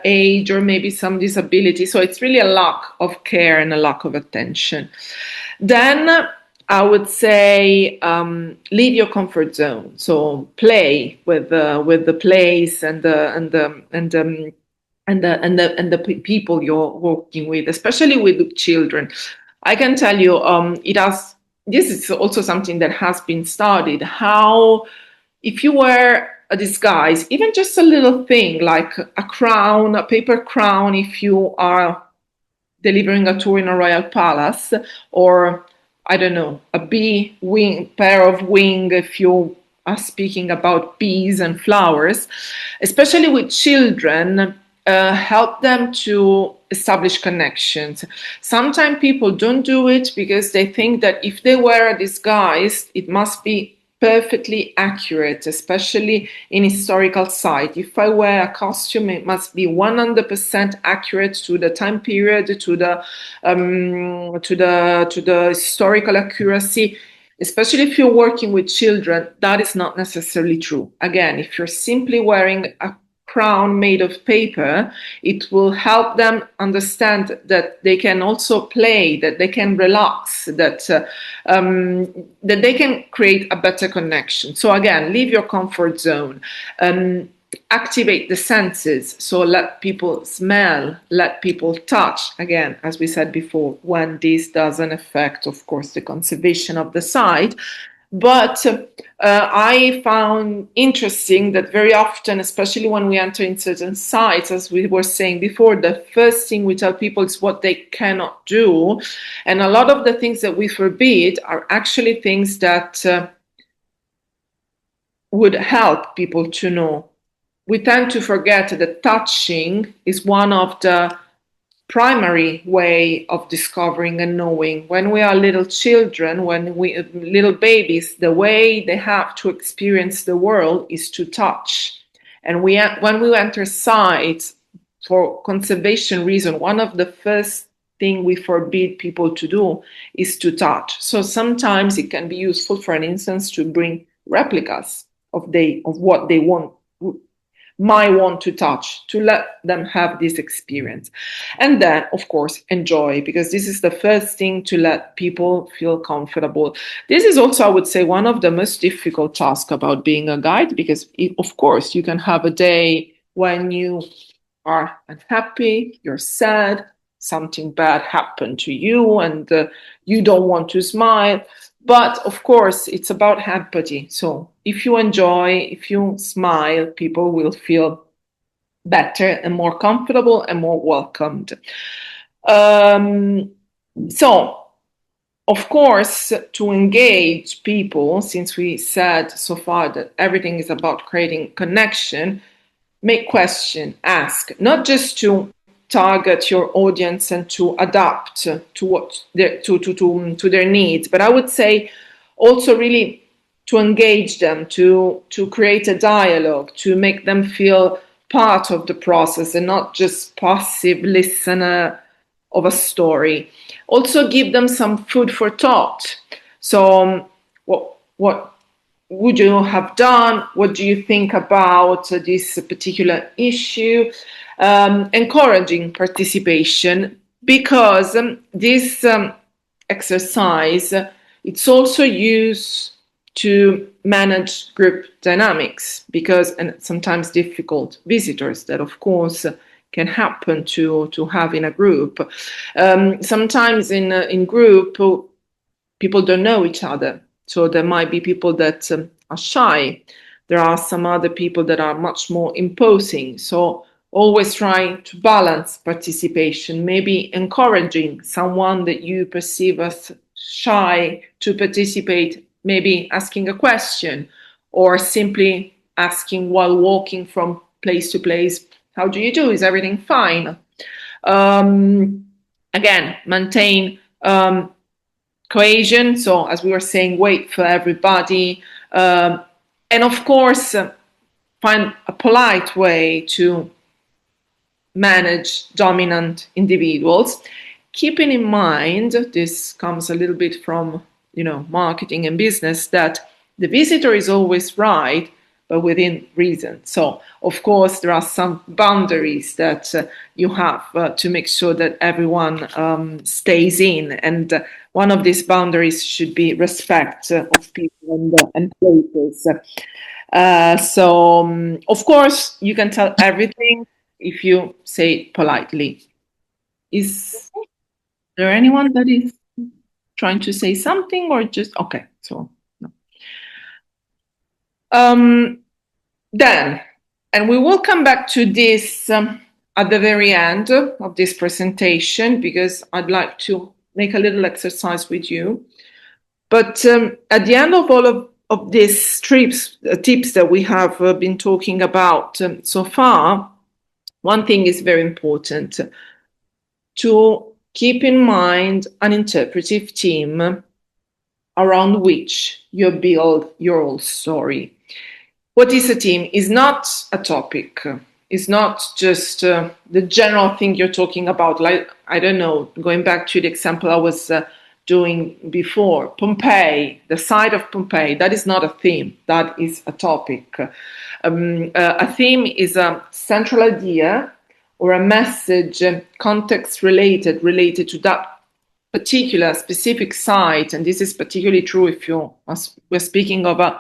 age or maybe some disability. So it's really a lack of care and a lack of attention. Then I would say leave your comfort zone. So play with the place and the people you're working with, especially with children. I can tell you, this is also something that has been studied, how if you wear a disguise, even just a little thing like a crown, a paper crown, if you are delivering a tour in a royal palace, or I don't know, a pair of wing if you are speaking about bees and flowers, especially with children, help them to establish connections. Sometimes people don't do it because they think that if they wear a disguise, it must be perfectly accurate, especially in historical site. If I wear a costume, it must be 100% accurate to the time period, to the historical accuracy. Especially if you're working with children, that is not necessarily true. Again, if you're simply wearing a crown made of paper, it will help them understand that they can also play, that they can relax, that they can create a better connection. So again, leave your comfort zone. Activate the senses. So let people smell, let people touch. Again, as we said before, when this doesn't affect, of course, the conservation of the site. But I found interesting that very often, especially when we enter in certain sites, as we were saying before, the first thing we tell people is what they cannot do. And a lot of the things that we forbid are actually things that would help people to know. We tend to forget that touching is one of the primary way of discovering and knowing. When we are little children, when we little babies, the way they have to experience the world is to touch. And when we enter sites for conservation reason, one of the first thing we forbid people to do is to touch. So sometimes it can be useful, for an instance, to bring replicas of what they might want to touch, to let them have this experience. And then, of course, enjoy, because this is the first thing to let people feel comfortable. This is also, I would say, one of the most difficult tasks about being a guide, because of course you can have a day when you are unhappy, you're sad, something bad happened to you, and you don't want to smile. But of course, it's about empathy. So if you enjoy, if you smile, people will feel better and more comfortable and more welcomed. So, of course, to engage people, since we said so far that everything is about creating connection, make question, ask, not just to target your audience and to adapt to what to their needs, but I would say also really to engage them, to create a dialogue, to make them feel part of the process and not just passive listener of a story. Also give them some food for thought. So what would you have done? What do you think about this particular issue? Encouraging participation, because this exercise, it's also used to manage group dynamics, because and sometimes difficult visitors that of course can happen to have in a group. Sometimes in group people don't know each other, so there might be people that are shy. There are some other people that are much more imposing. So always trying to balance participation, maybe encouraging someone that you perceive as shy to participate, maybe asking a question or simply asking while walking from place to place, how do you do? Is everything fine? Again, maintain cohesion. So as we were saying, wait for everybody. And of course, find a polite way to manage dominant individuals, keeping in mind, this comes a little bit from marketing and business, that the visitor is always right, but within reason. So, of course, there are some boundaries that you have to make sure that everyone stays in. And one of these boundaries should be respect of people and places. Of course, you can tell everything if you say it politely. Is there anyone that is trying to say something or just okay? So no. Then, and we will come back to this at the very end of this presentation because I'd like to make a little exercise with you. But at the end of all of these tips that we have been talking about so far, one thing is very important: to keep in mind an interpretive team around which you build your whole story. What is a team? Is not a topic. It's not just the general thing you're talking about. Like, I don't know, going back to the example I was doing before, Pompeii, the site of Pompeii, that is not a theme, that is a topic. A theme is a central idea or a message, context related to that particular specific site. And this is particularly true if we're speaking of a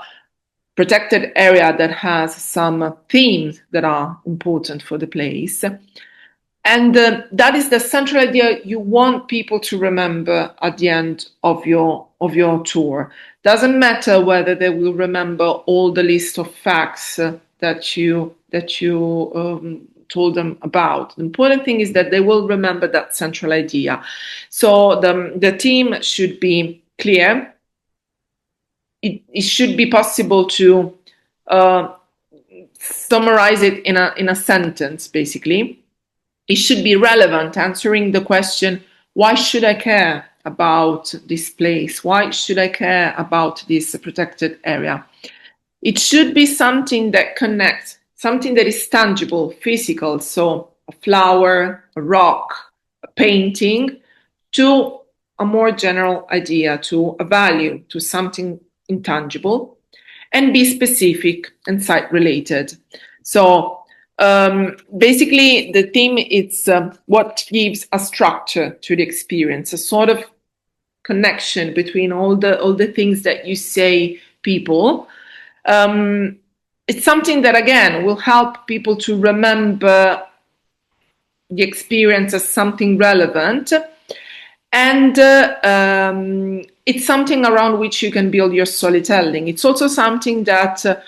protected area that has some themes that are important for the place. And that is the central idea you want people to remember at the end of your tour. Doesn't matter whether they will remember all the list of facts that you told them about. The important thing is that they will remember that central idea. So the theme should be clear. It should be possible to summarize it in a sentence, basically. It should be relevant, answering the question, why should I care about this place? Why should I care about this protected area? It should be something that connects, something that is tangible, physical, so a flower, a rock, a painting, to a more general idea, to a value, to something intangible, and be specific and site related. So basically, the theme is what gives a structure to the experience, a sort of connection between all the things that you say, people. It's something that, again, will help people to remember the experience as something relevant. And it's something around which you can build your storytelling. It's also something that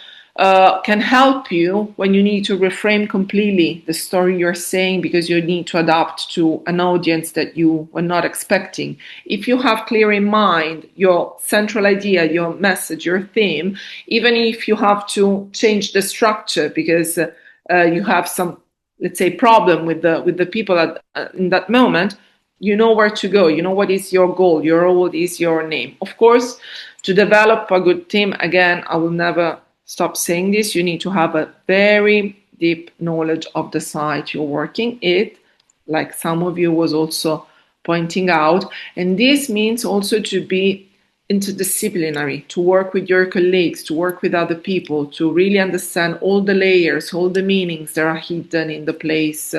can help you when you need to reframe completely the story you're saying because you need to adapt to an audience that you were not expecting. If you have clear in mind your central idea, your message, your theme, even if you have to change the structure because you have some, let's say, problem with the people in that moment, you know where to go. You know what is your goal. Your role is your name. Of course, to develop a good team, again, I will never stop saying this, you need to have a very deep knowledge of the site you're working it, like some of you was also pointing out. And this means also to be interdisciplinary, to work with your colleagues, to work with other people, to really understand all the layers, all the meanings that are hidden in the place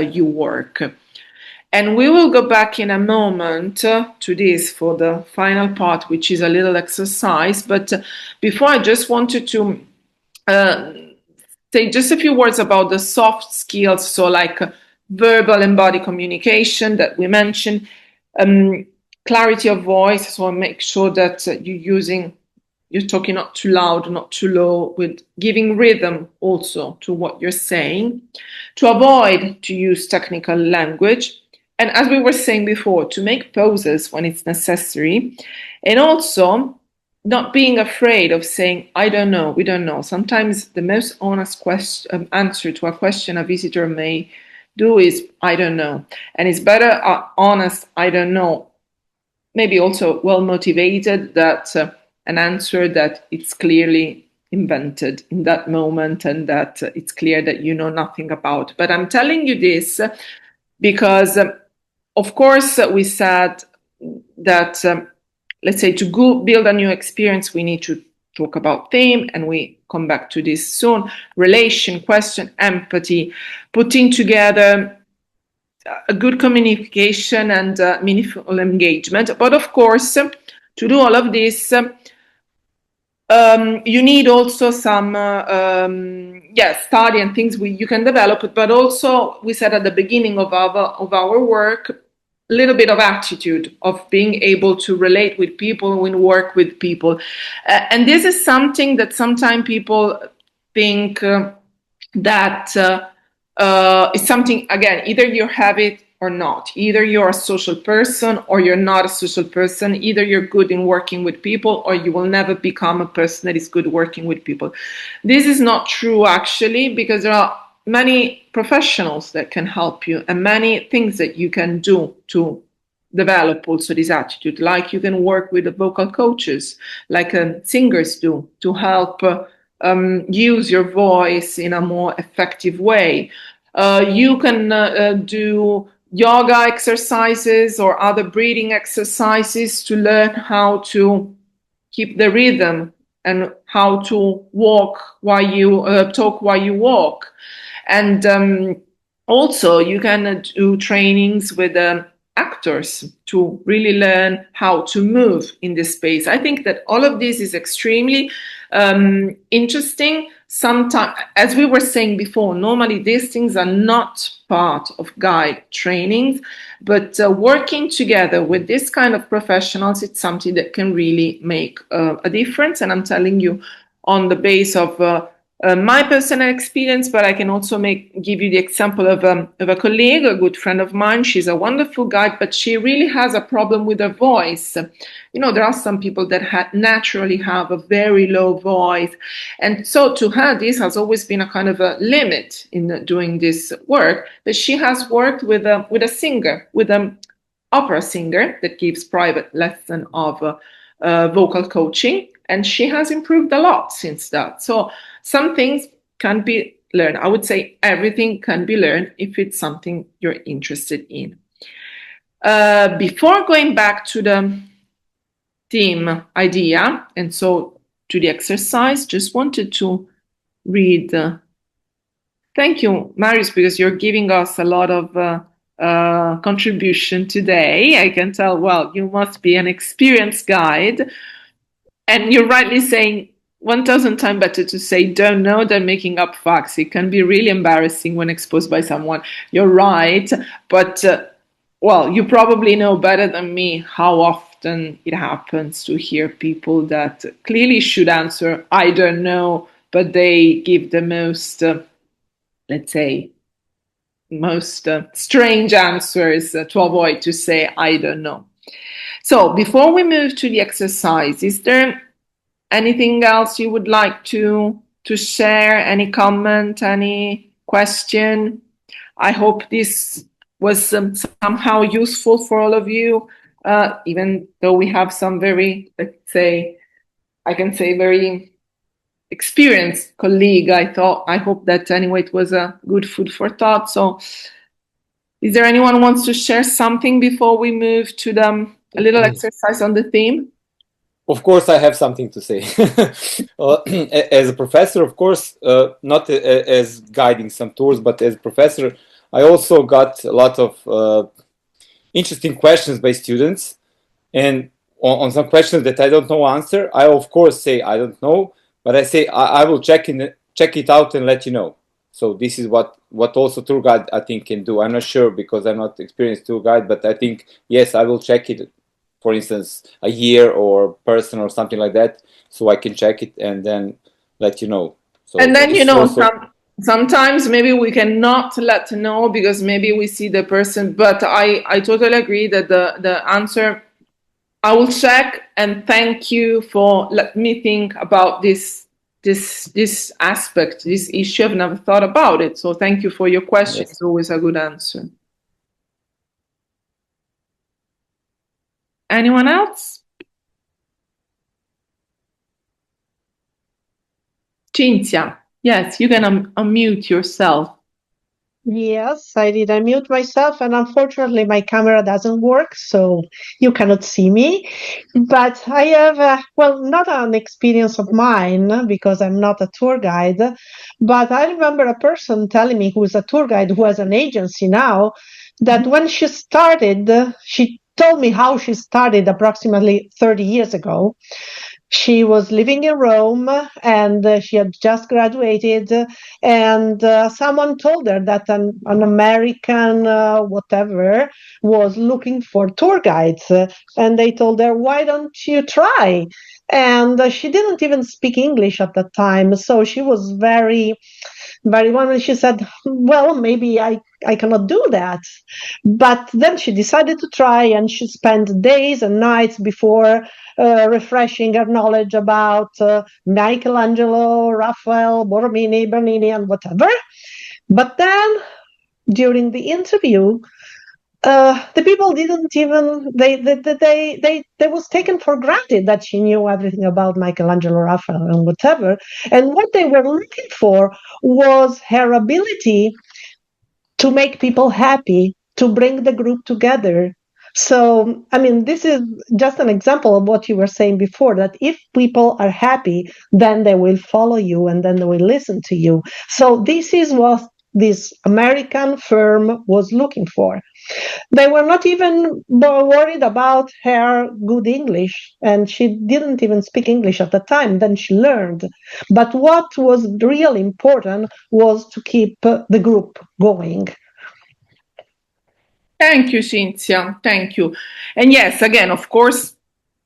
you work. And we will go back in a moment to this for the final part, which is a little exercise. But before, I just wanted to say just a few words about the soft skills. So like verbal and body communication that we mentioned, clarity of voice. So make sure that you're talking not too loud, not too low, with giving rhythm also to what you're saying, to avoid to use technical language. And as we were saying before, to make pauses when it's necessary, and also not being afraid of saying, I don't know, we don't know. Sometimes the most honest answer to a question a visitor may do is, I don't know. And it's better honest, I don't know, maybe also well motivated, that an answer that it's clearly invented in that moment and that it's clear that you know nothing about. But I'm telling you this because of course, we said that, let's say, to build a new experience, we need to talk about theme, and we come back to this soon. Relation, question, empathy, putting together a good communication and meaningful engagement. But of course, to do all of this, you need also some study and things you can develop, but also we said at the beginning of our work, a little bit of attitude of being able to relate with people and work with people. And this is something that sometimes people think that it's something, again, either you have it or not. Either you're a social person or you're not a social person. Either you're good in working with people or you will never become a person that is good working with people. This is not true, actually, because there are many professionals that can help you and many things that you can do to develop also this attitude. Like you can work with the vocal coaches, like singers do, to help use your voice in a more effective way. You can do yoga exercises or other breathing exercises to learn how to keep the rhythm and how to walk while you talk while you walk. And also you can do trainings with actors to really learn how to move in this space. I think that all of this is extremely interesting. Sometimes, as we were saying before, normally these things are not part of guide trainings, but working together with this kind of professionals, it's something that can really make a difference. And I'm telling you on the base of my personal experience, but I can also give you the example of a colleague, a good friend of mine. She's a wonderful guide, but she really has a problem with her voice. You know, there are some people that naturally have a very low voice. And so to her, this has always been a kind of a limit in doing this work. But she has worked with a singer, with an opera singer that gives private lesson of vocal coaching. And she has improved a lot since that. So some things can be learned. I would say everything can be learned if it's something you're interested in. Before going back to the theme idea, and so to the exercise, just wanted to read. Thank you, Marius, because you're giving us a lot of contribution today. I can tell, well, you must be an experienced guide. And you're rightly saying 1,000 times better to say don't know than making up facts. It can be really embarrassing when exposed by someone. You're right. But, well, you probably know better than me how often it happens to hear people that clearly should answer, I don't know, but they give the most, let's say, most strange answers to avoid to say, I don't know. So before we move to the exercise, is there anything else you would like to share? Any comment, any question? I hope this was somehow useful for all of you, even though we have some very, let's say, I can say very experienced colleague. I hope that anyway it was a good food for thought. So is there anyone who wants to share something before we move to a little exercise on the theme? Of course, I have something to say. As a professor, of course, not as guiding some tours, but as a professor, I also got a lot of interesting questions by students. And on some questions that I don't know answer, I of course say I don't know, but I say I will check it out and let you know. So this is what also tour guide I think can do. I'm not sure because I'm not experienced tour guide, but I think yes, I will check it. For instance, a year or person or something like that, so I can check it and then let you know. So and then sometimes maybe we cannot let know because maybe we see the person. But I totally agree that the answer, I will check, and thank you for let me think about this aspect, this issue. I've never thought about it. So thank you for your question. Yes. It's always a good answer. Anyone else? Cinzia, yes, you can unmute yourself. Yes, I did. I mute myself, and unfortunately, my camera doesn't work, so you cannot see me. But I have, well, not an experience of mine because I'm not a tour guide, but I remember a person telling me who is a tour guide who has an agency now that when she started, she told me how she started approximately 30 years ago. She was living in Rome and she had just graduated, and someone told her that an American, whatever, was looking for tour guides. And they told her, why don't you try? And she didn't even speak English at that time. So she was very one. She said, well, maybe I cannot do that. But then she decided to try, and she spent days and nights before refreshing her knowledge about Michelangelo, Raphael, Borromini, Bernini, and whatever. But then during the interview, the people didn't even they was taken for granted that she knew everything about Michelangelo, Raphael, and whatever. And what they were looking for was her ability to make people happy, to bring the group together. So, I mean, this is just an example of what you were saying before, that if people are happy, then they will follow you and then they will listen to you. So this is what this American firm was looking for. They were not even worried about her good English, and she didn't even speak English at the time. Then she learned. But what was really important was to keep the group going. Thank you, Cynthia. Thank you. And yes, again, of course,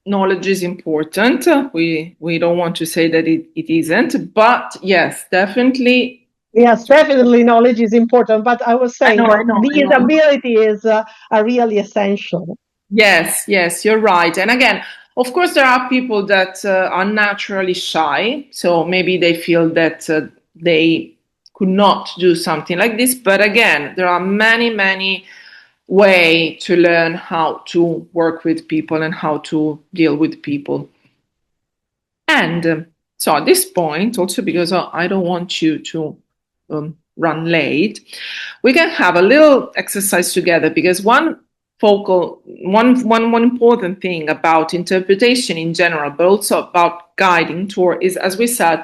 knowledge is important. We don't want to say that it isn't, but yes, definitely. Yes, definitely knowledge is important. But I was saying that these abilities are really essential. Yes, you're right. And again, of course, there are people that are naturally shy. So maybe they feel that they could not do something like this. But again, there are many ways to learn how to work with people and how to deal with people. And so at this point, also because I don't want you to run late, we can have a little exercise together, because one important thing about interpretation in general, but also about guiding tour, is, as we said,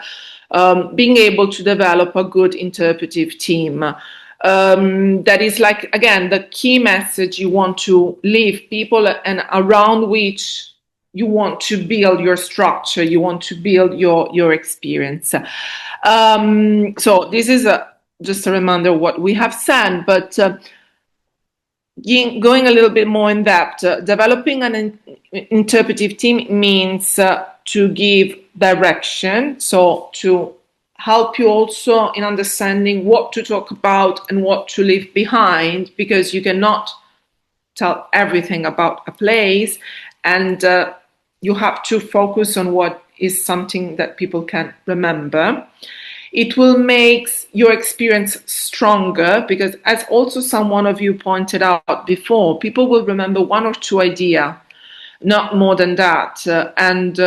being able to develop a good interpretive team. That is, like, again, the key message you want to leave people and around which you want to build your structure, you want to build your experience. So this is just a reminder of what we have said, but going a little bit more in depth, developing an interpretive team means to give direction, so to help you also in understanding what to talk about and what to leave behind, because you cannot tell everything about a place, and you have to focus on what is something that people can remember. It will make your experience stronger, because, as also one of you pointed out before, people will remember one or two ideas, not more than that. And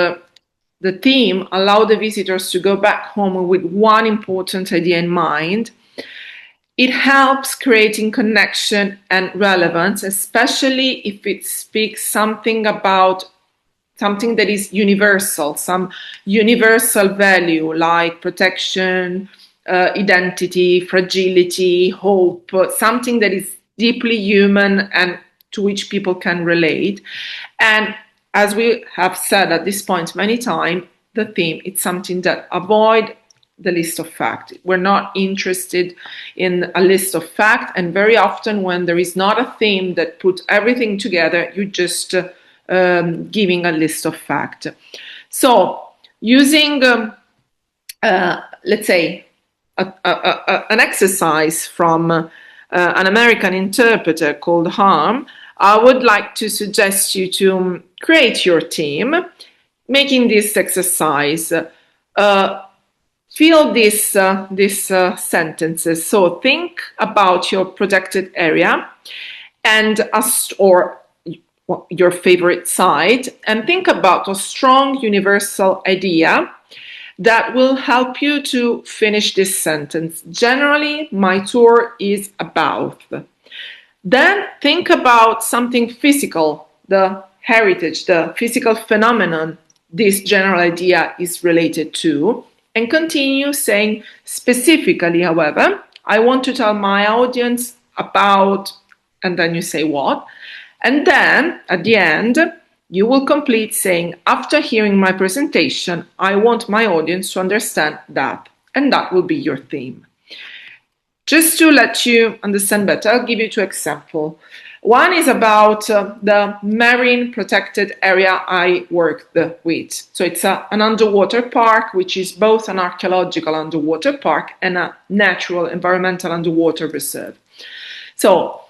the theme allow the visitors to go back home with one important idea in mind. It helps creating connection and relevance, especially if it speaks something about something that is universal, some universal value like protection, identity, fragility, hope, something that is deeply human and to which people can relate. And as we have said at this point many times, the theme is something that avoid the list of facts. We're not interested in a list of facts, and very often when there is not a theme that puts everything together, you just giving a list of facts. So using, let's say, an exercise from an American interpreter called Harm, I would like to suggest you to create your team, making this exercise. Fill these sentences. So think about your projected area and or your favorite site, and think about a strong universal idea that will help you to finish this sentence. Generally, my tour is about. Then think about something physical, the heritage, the physical phenomenon this general idea is related to, and continue saying specifically, however, I want to tell my audience about, and then you say what. And then at the end, you will complete saying, after hearing my presentation, I want my audience to understand that, and that will be your theme. Just to let you understand better, I'll give you two examples. One is about the marine protected area I worked with. So it's an underwater park, which is both an archaeological underwater park and a natural environmental underwater reserve. So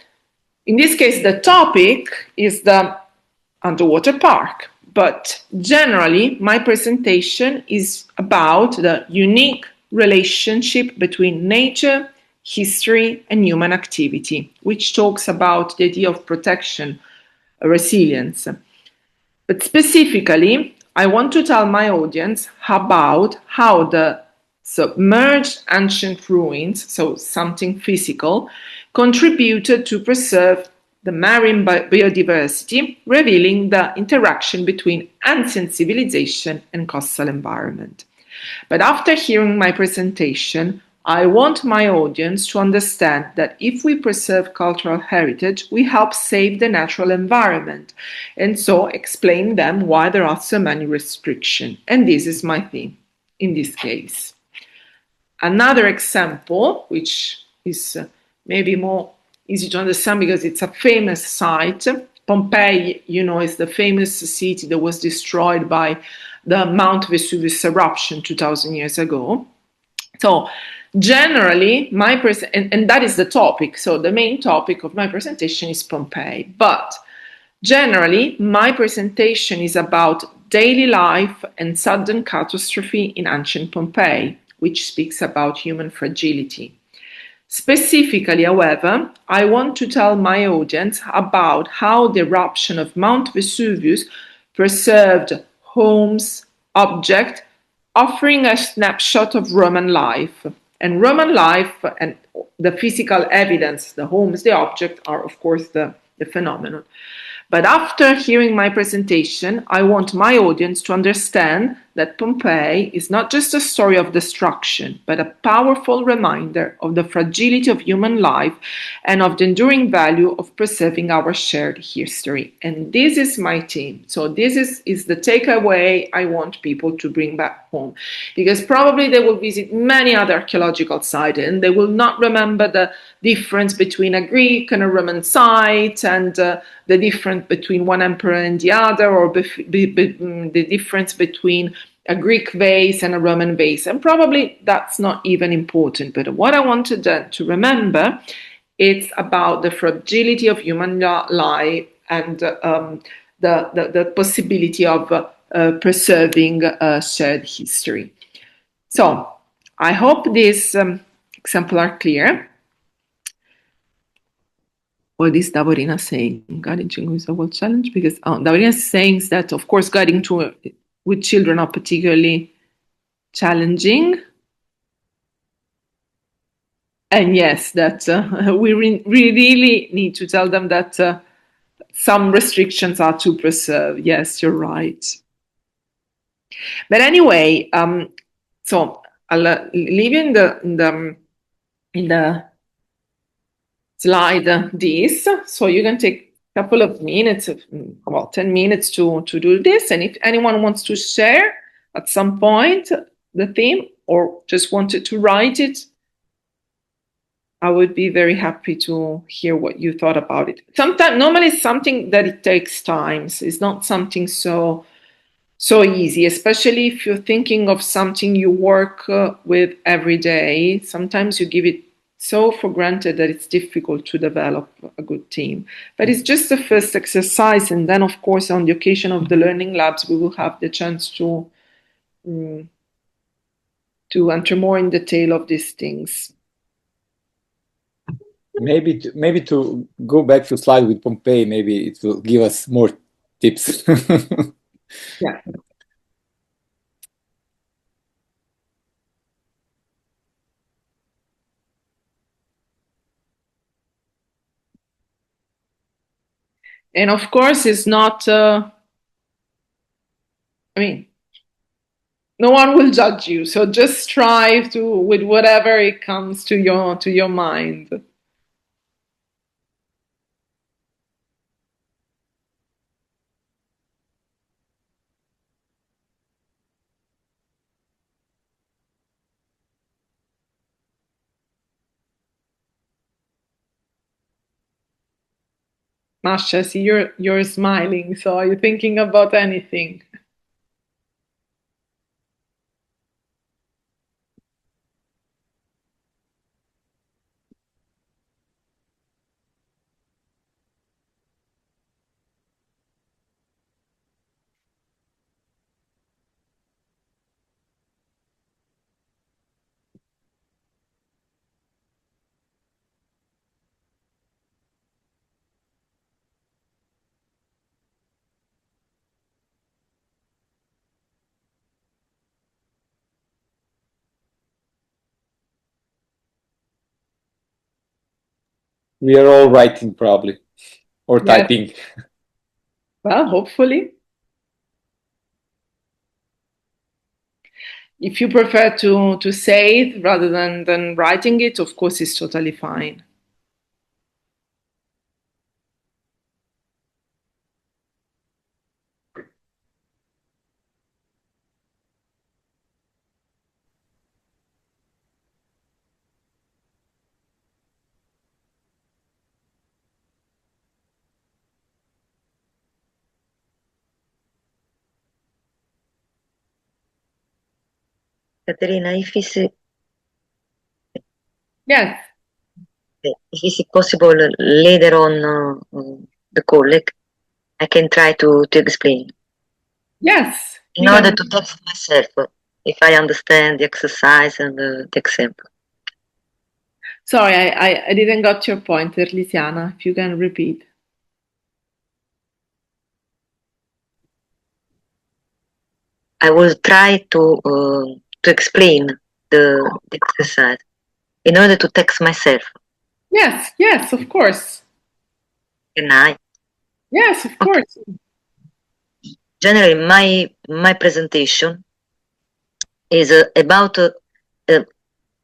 in this case, the topic is the underwater park, but generally my presentation is about the unique relationship between nature, history, and human activity, which talks about the idea of protection, resilience. But specifically, I want to tell my audience about how the submerged ancient ruins, so something physical, contributed to preserve the marine biodiversity, revealing the interaction between ancient civilization and coastal environment. But after hearing my presentation, I want my audience to understand that if we preserve cultural heritage, we help save the natural environment, and so explain them why there are so many restrictions. And this is my theme in this case. Another example, which is maybe more easy to understand because it's a famous site. Pompeii, you know, is the famous city that was destroyed by the Mount Vesuvius eruption 2,000 years ago. So generally, and that is the topic. So the main topic of my presentation is Pompeii. But generally, my presentation is about daily life and sudden catastrophe in ancient Pompeii, which speaks about human fragility. Specifically, however, I want to tell my audience about how the eruption of Mount Vesuvius preserved homes, objects, offering a snapshot of Roman life. And Roman life and the physical evidence, the homes, the object, are of course the phenomenon. But after hearing my presentation, I want my audience to understand that Pompeii is not just a story of destruction, but a powerful reminder of the fragility of human life and of the enduring value of preserving our shared history. And this is my theme. So this is the takeaway I want people to bring back home. Because probably they will visit many other archaeological sites and they will not remember the difference between a Greek and a Roman site, and the difference between one emperor and the other, or the difference between a Greek vase and a Roman vase. And probably that's not even important. But what I wanted them to remember, it's about the fragility of human life and the possibility of preserving shared history. So I hope these examples are clear. What is Davorina saying? Guiding children is a world challenge? Because Davorina is saying that, of course, guiding with children are particularly challenging. And yes, that we really need to tell them that some restrictions are to preserve. Yes, you're right. But anyway, so I'll leave you in the slide this, so you can take a couple of minutes, about 10 minutes to do this. And if anyone wants to share at some point the theme or just wanted to write it, I would be very happy to hear what you thought about it. Normally it's something that it takes time. So it's not something so easy, especially if you're thinking of something you work with every day. Sometimes you give it so for granted that it's difficult to develop a good team. But it's just the first exercise. And then, of course, on the occasion of the learning labs, we will have the chance to enter more in detail of these things. Maybe to go back to slide with Pompeii, maybe it will give us more tips. Yeah. And of course, it's not, I mean, no one will judge you. So just strive to with whatever it comes to your mind. Masha, I see you're smiling. So are you thinking about anything? We are all writing probably, or Yes. typing. Well, hopefully. If you prefer to say it rather than writing it, of course, it's totally fine. Caterina, Yes. if it's possible later on the call, I can try to explain. Yes. In order to test myself, if I understand the exercise and the example. Sorry, I didn't got your point, Lisiana. If you can repeat. I will try to explain the exercise in order to text myself. Yes, yes, of course. Can I? Yes, of course. Generally, my presentation is about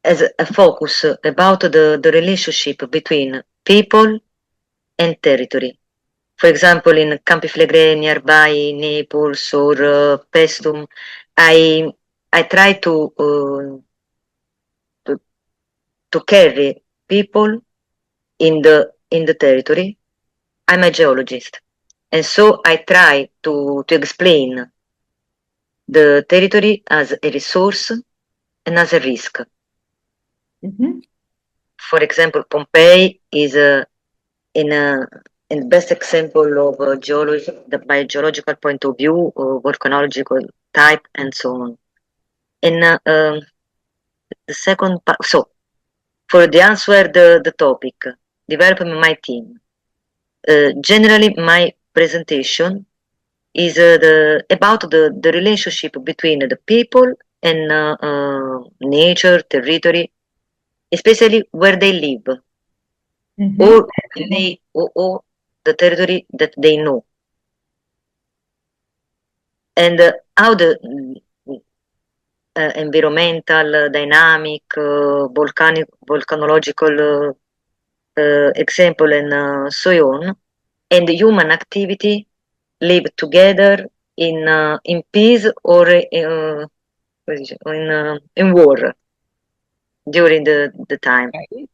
as a focus about the relationship between people and territory. For example, in Campi Flegrei nearby Naples or Paestum, I try to carry people in the territory. I'm a geologist, and so I try to explain the territory as a resource and as a risk. Mm-hmm. For example, Pompeii is in the best example of geology, by geological point of view, or volcanological type, and so on. And the second part, so for the answer, the topic, developing my team. Generally, my presentation is about the relationship between the people and nature, territory, especially where they live, or the territory that they know, and how the environmental, dynamic, volcanological example, and so on, and human activity live together in peace or in war during the time. Okay.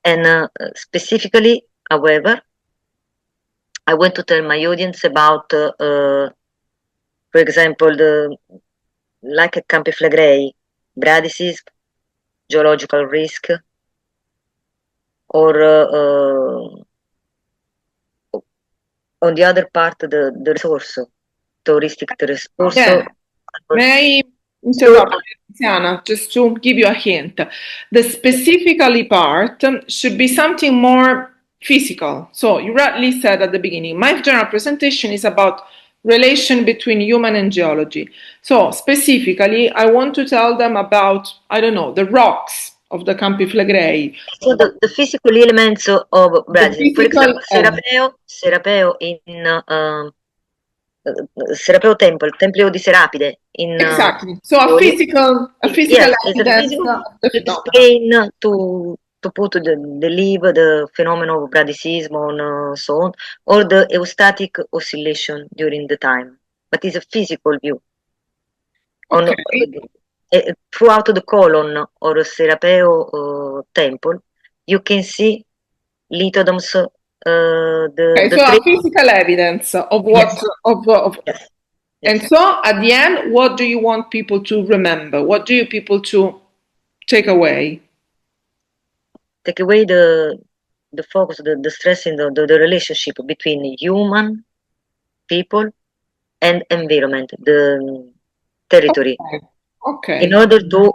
And specifically, however, I want to tell my audience about, for example, like a Campi Flegrei, Bradisism, geological risk, or on the other part, the resource, touristic resource. Yeah. May I interrupt, Tiziana, just to give you a hint? The specifically part should be something more physical. So you rightly said at the beginning, my general presentation is about relation between human and geology. So specifically, I want to tell them about, I don't know, the rocks of the Campi Flegrei. So the physical elements of Brazil. For example, Serapeo in Serapeo Temple, Tempio di Serapide. Exactly. So a physical yes, it's a evidence physical of the to phenomenon. explain to put the leave the phenomenon of Bradicism on so on, or the eustatic oscillation during the time. But it's a physical view. On throughout the column or Serapeo temple, you can see lithodoms. So a physical evidence of what Yes. And so at the end, what do you want people to remember? What do you people to take away? Take away the focus, the stress in the relationship between human, people, and environment, the territory. Okay. In order to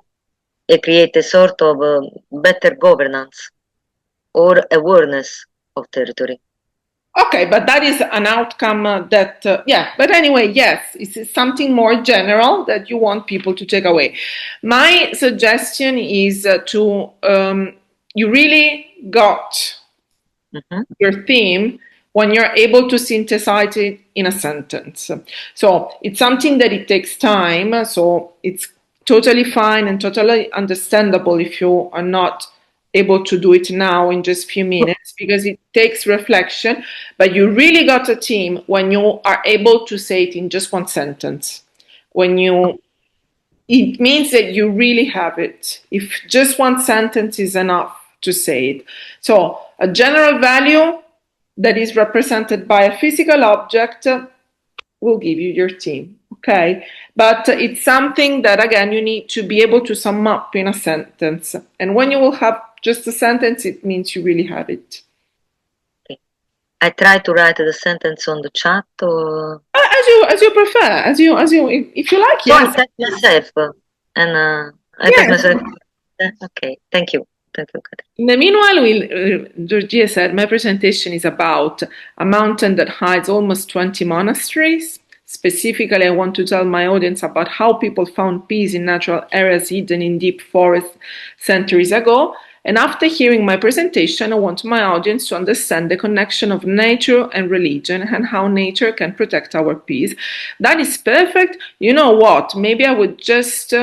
create a sort of better governance or awareness of territory. Okay, but that is an outcome that, but anyway, yes, it's something more general that you want people to take away. My suggestion is you really got your theme when you're able to synthesize it in a sentence. So it's something that it takes time, so it's totally fine and totally understandable if you are not able to do it now in just a few minutes because it takes reflection, but you really got a team when you are able to say it in just one sentence. It means that you really have it. If just one sentence is enough to say it. So a general value that is represented by a physical object will give you your team. Okay, but it's something that again you need to be able to sum up in a sentence, and when you will have just a sentence, it means you really have it. I try to write the sentence on the chat, or as you prefer, if you like. So yes. I type myself, and I type myself. Okay, thank you. In the meanwhile, Georgia said, my presentation is about a mountain that hides almost 20 monasteries. Specifically, I want to tell my audience about how people found peace in natural areas hidden in deep forests centuries ago. And after hearing my presentation, I want my audience to understand the connection of nature and religion and how nature can protect our peace. That is perfect. You know what? Maybe I would just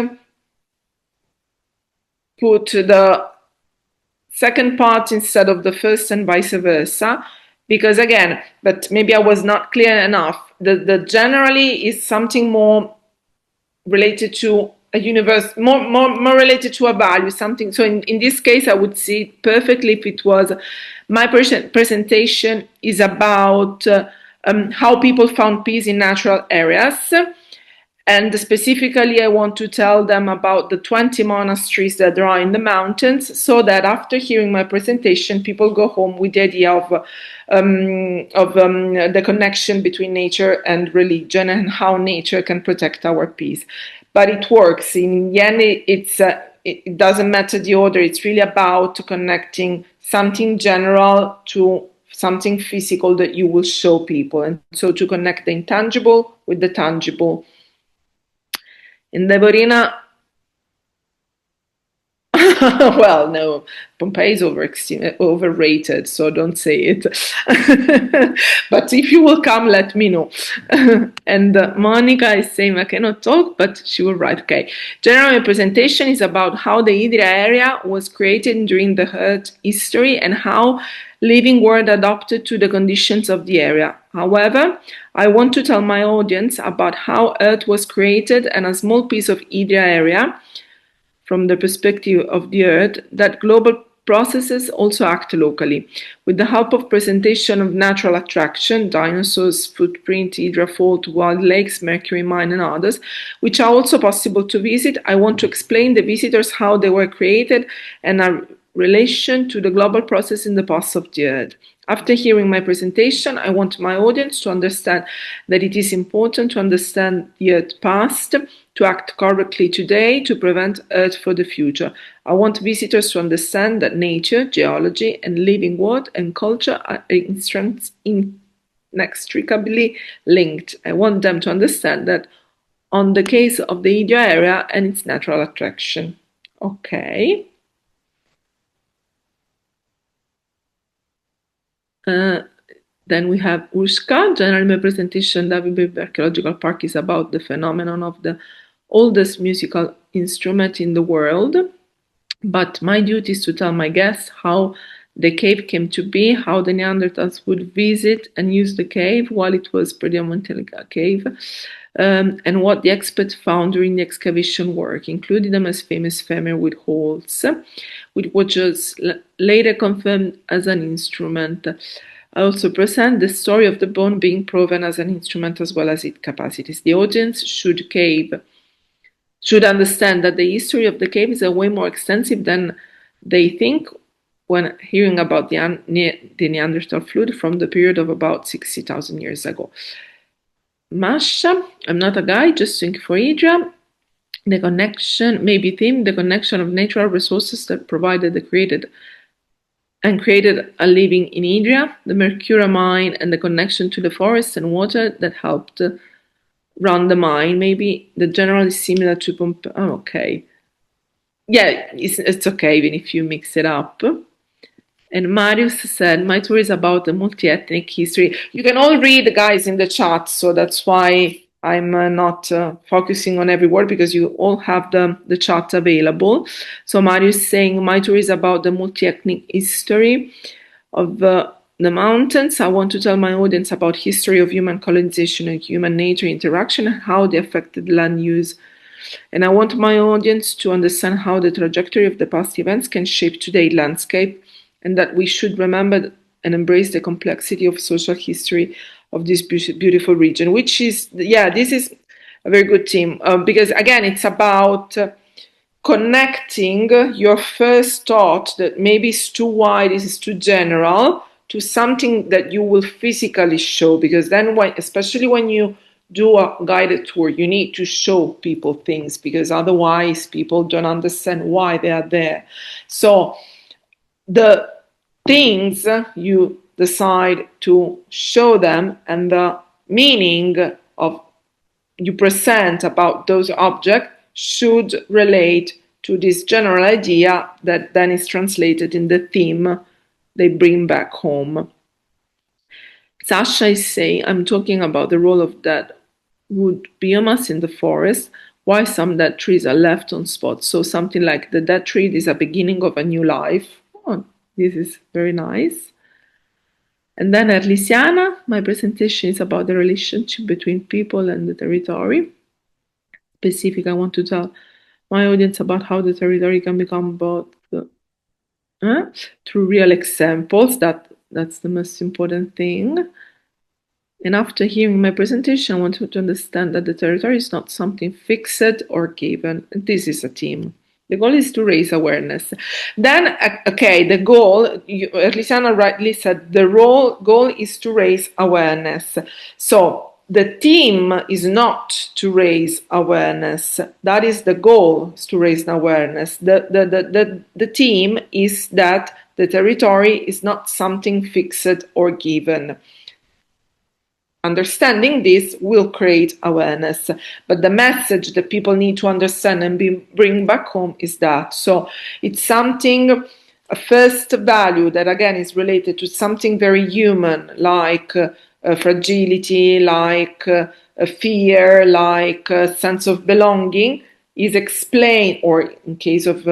put the second part instead of the first and vice versa, because again, but maybe I was not clear enough. The generally is something more related to a universe, more related to a value, something. So in this case, I would see it perfectly if it was my presentation is about how people found peace in natural areas. And specifically, I want to tell them about the 20 monasteries that there are in the mountains, so that after hearing my presentation, people go home with the idea of the connection between nature and religion and how nature can protect our peace. But it works. In the end, it doesn't matter the order. It's really about connecting something general to something physical that you will show people. And so to connect the intangible with the tangible. In Deborina, well, no, Pompeii is overrated, so don't say it. But if you will come, let me know. And Monica is saying I cannot talk, but she will write. Okay. General presentation is about how the Idria area was created during the Earth history and how living world adapted to the conditions of the area. However, I want to tell my audience about how Earth was created and a small piece of Idria area from the perspective of the Earth, that global processes also act locally. With the help of presentation of natural attraction, dinosaurs, footprint, Hydra Fault, wild lakes, Mercury Mine, and others, which are also possible to visit, I want to explain the visitors how they were created and a relation to the global process in the past of the Earth. After hearing my presentation, I want my audience to understand that it is important to understand the Earth past, to act correctly today, to prevent Earth for the future. I want visitors to understand that nature, geology, and living world and culture are inextricably linked. I want them to understand that on the case of the Idria area and its natural attraction. Okay. Then we have Urshka, general presentation. David Archaeological Park is about the phenomenon of the oldest musical instrument in the world. But my duty is to tell my guests how the cave came to be, how the Neanderthals would visit and use the cave while it was predominantly a cave, and what the experts found during the excavation work, including the most famous femur with holes, which was later confirmed as an instrument. I also present the story of the bone being proven as an instrument as well as its capacities. The audience should understand that the history of the cave is way more extensive than they think when hearing about the Neanderthal flood from the period of about 60,000 years ago. Masha, I'm not a guide, just thinking for Idra. The connection, maybe theme, the connection of natural resources that provided created a living in Idria, the Mercura mine, and the connection to the forest and water that helped run the mine. Maybe the general is similar to Pompeii. Oh, okay. Yeah, it's okay even if you mix it up. And Marius said, my tour is about the multi-ethnic history. You can all read, guys, in the chat, so that's why I'm not focusing on every word, because you all have the chat available. So Marius saying, my tour is about the multi-ethnic history of the mountains. I want to tell my audience about history of human colonization and human-nature interaction and how they affected land use. And I want my audience to understand how the trajectory of the past events can shape today's landscape, and that we should remember and embrace the complexity of social history of this beautiful region, which is, this is a very good theme, because again, it's about connecting your first thought that maybe is too wide, is too general, to something that you will physically show, because then especially when you do a guided tour, you need to show people things, because otherwise people don't understand why they are there. So the things you decide to show them and the meaning of you present about those objects should relate to this general idea that then is translated in the theme they bring back home. Sasha is saying, I'm talking about the role of dead wood biomass in the forest, why some dead trees are left on spot. So something like the dead tree is a beginning of a new life. Oh, this is very nice. And then Erlisiana, my presentation is about the relationship between people and the territory. Specific, I want to tell my audience about how the territory can become both through real examples. That's the most important thing. And after hearing my presentation, I want you to understand that the territory is not something fixed or given. This is a team. The goal is to raise awareness. Then, okay, the goal, Lisiana rightly said, the goal is to raise awareness. So the team is not to raise awareness. That is the goal, is to raise awareness. The team is that the territory is not something fixed or given. Understanding this will create awareness, but the message that people need to understand and bring back home is that. So it's something, a first value that again is related to something very human, like fragility, like fear, like a sense of belonging, is explained, or in case of,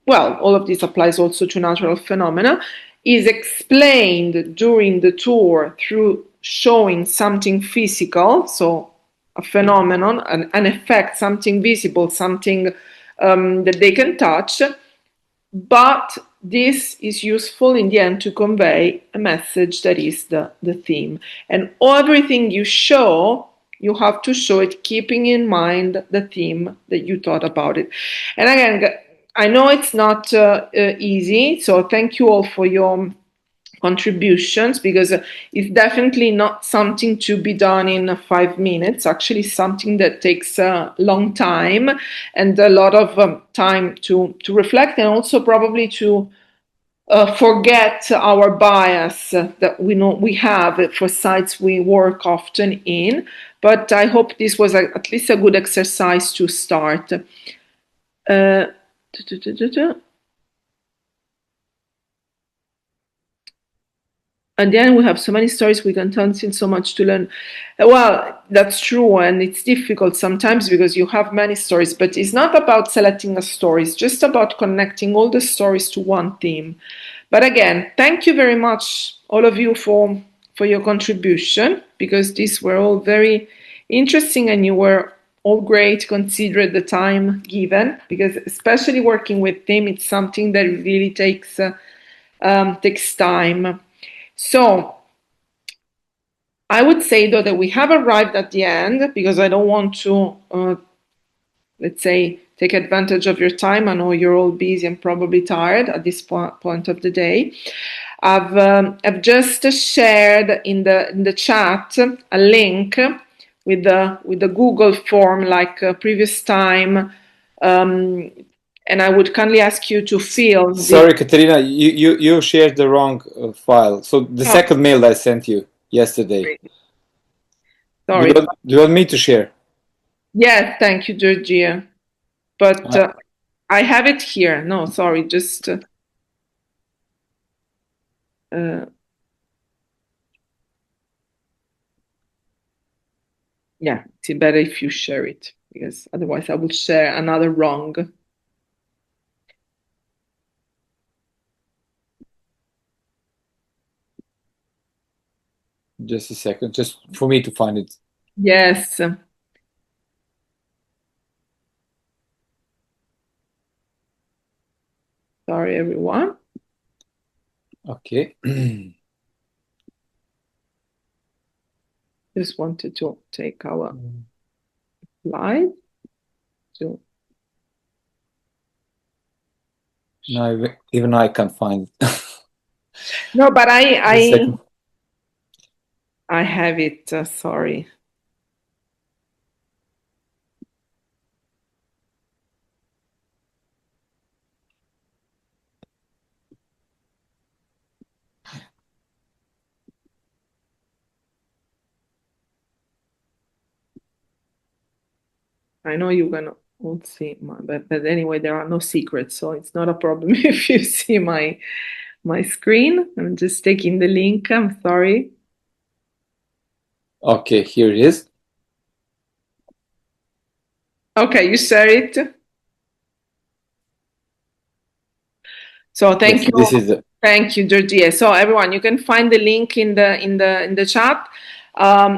all of this applies also to natural phenomena, is explained during the tour through showing something physical, so a phenomenon, an effect, something visible, something that they can touch, but this is useful in the end to convey a message that is the theme. And everything you show, you have to show it keeping in mind the theme that you thought about it. And again, I know it's not easy, so thank you all for your contributions, because it's definitely not something to be done in 5 minutes. Actually, something that takes a long time and a lot of time to reflect, and also probably to forget our bias that we know we have for sites we work often in. But I hope this was at least a good exercise to start. at the end we have so many stories we can tell, still so much to learn. Well, that's true, and it's difficult sometimes because you have many stories, but it's not about selecting a story, it's just about connecting all the stories to one theme. But again, thank you very much, all of you, for your contribution, because these were all very interesting and you were all great considering the time given, because especially working with theme, it's something that really takes time. So I would say though that we have arrived at the end, because I don't want to, let's say, take advantage of your time. I know you're all busy and probably tired at this point of the day. I've just shared in the chat a link with the Google form like previous time, and I would kindly ask you to fill. Sorry, Katerina, you shared the wrong file. So the second mail I sent you yesterday. Sorry. Do you want me to share? Yes, thank you, Georgia. But I have it here. No, sorry, just yeah, it's better if you share it, because otherwise I will share another wrong. Just a second, just for me to find it. Yes. Sorry, everyone. Okay. Just wanted to take our slide. No, even I can't find it. No, but I have it. Sorry. I know you're gonna all see but anyway, there are no secrets, so it's not a problem if you see my screen. I'm just taking the link. I'm sorry. Okay, here it is. Okay, you share it. So thank you. This is Thank you, Georgia. So everyone, you can find the link in the chat.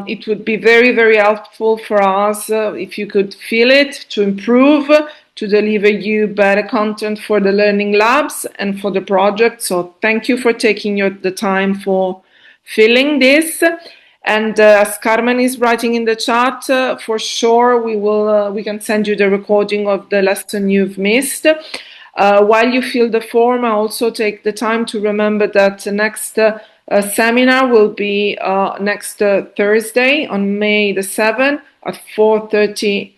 It would be very, very helpful for us if you could fill it to improve, to deliver you better content for the learning labs and for the project. So thank you for taking the time for filling this. And as Carmen is writing in the chat, for sure we can send you the recording of the lesson you've missed. While you fill the form, I also take the time to remember that the next seminar will be next Thursday on May the 7th at 4:30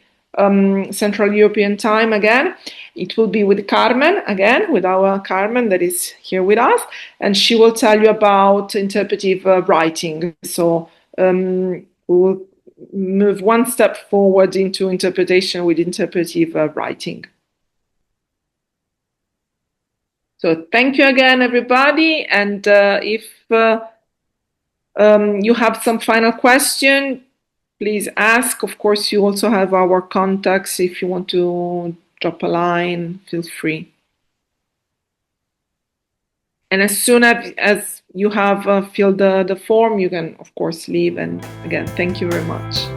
Central European Time again. It will be with Carmen again, with our Carmen that is here with us, and she will tell you about interpretive writing. So we will move one step forward into interpretation with interpretive writing. So thank you again, everybody. And if you have some final question, please ask. Of course, you also have our contacts. If you want to drop a line, feel free. And as soon as you have filled the form, you can, of course, leave. And again, thank you very much.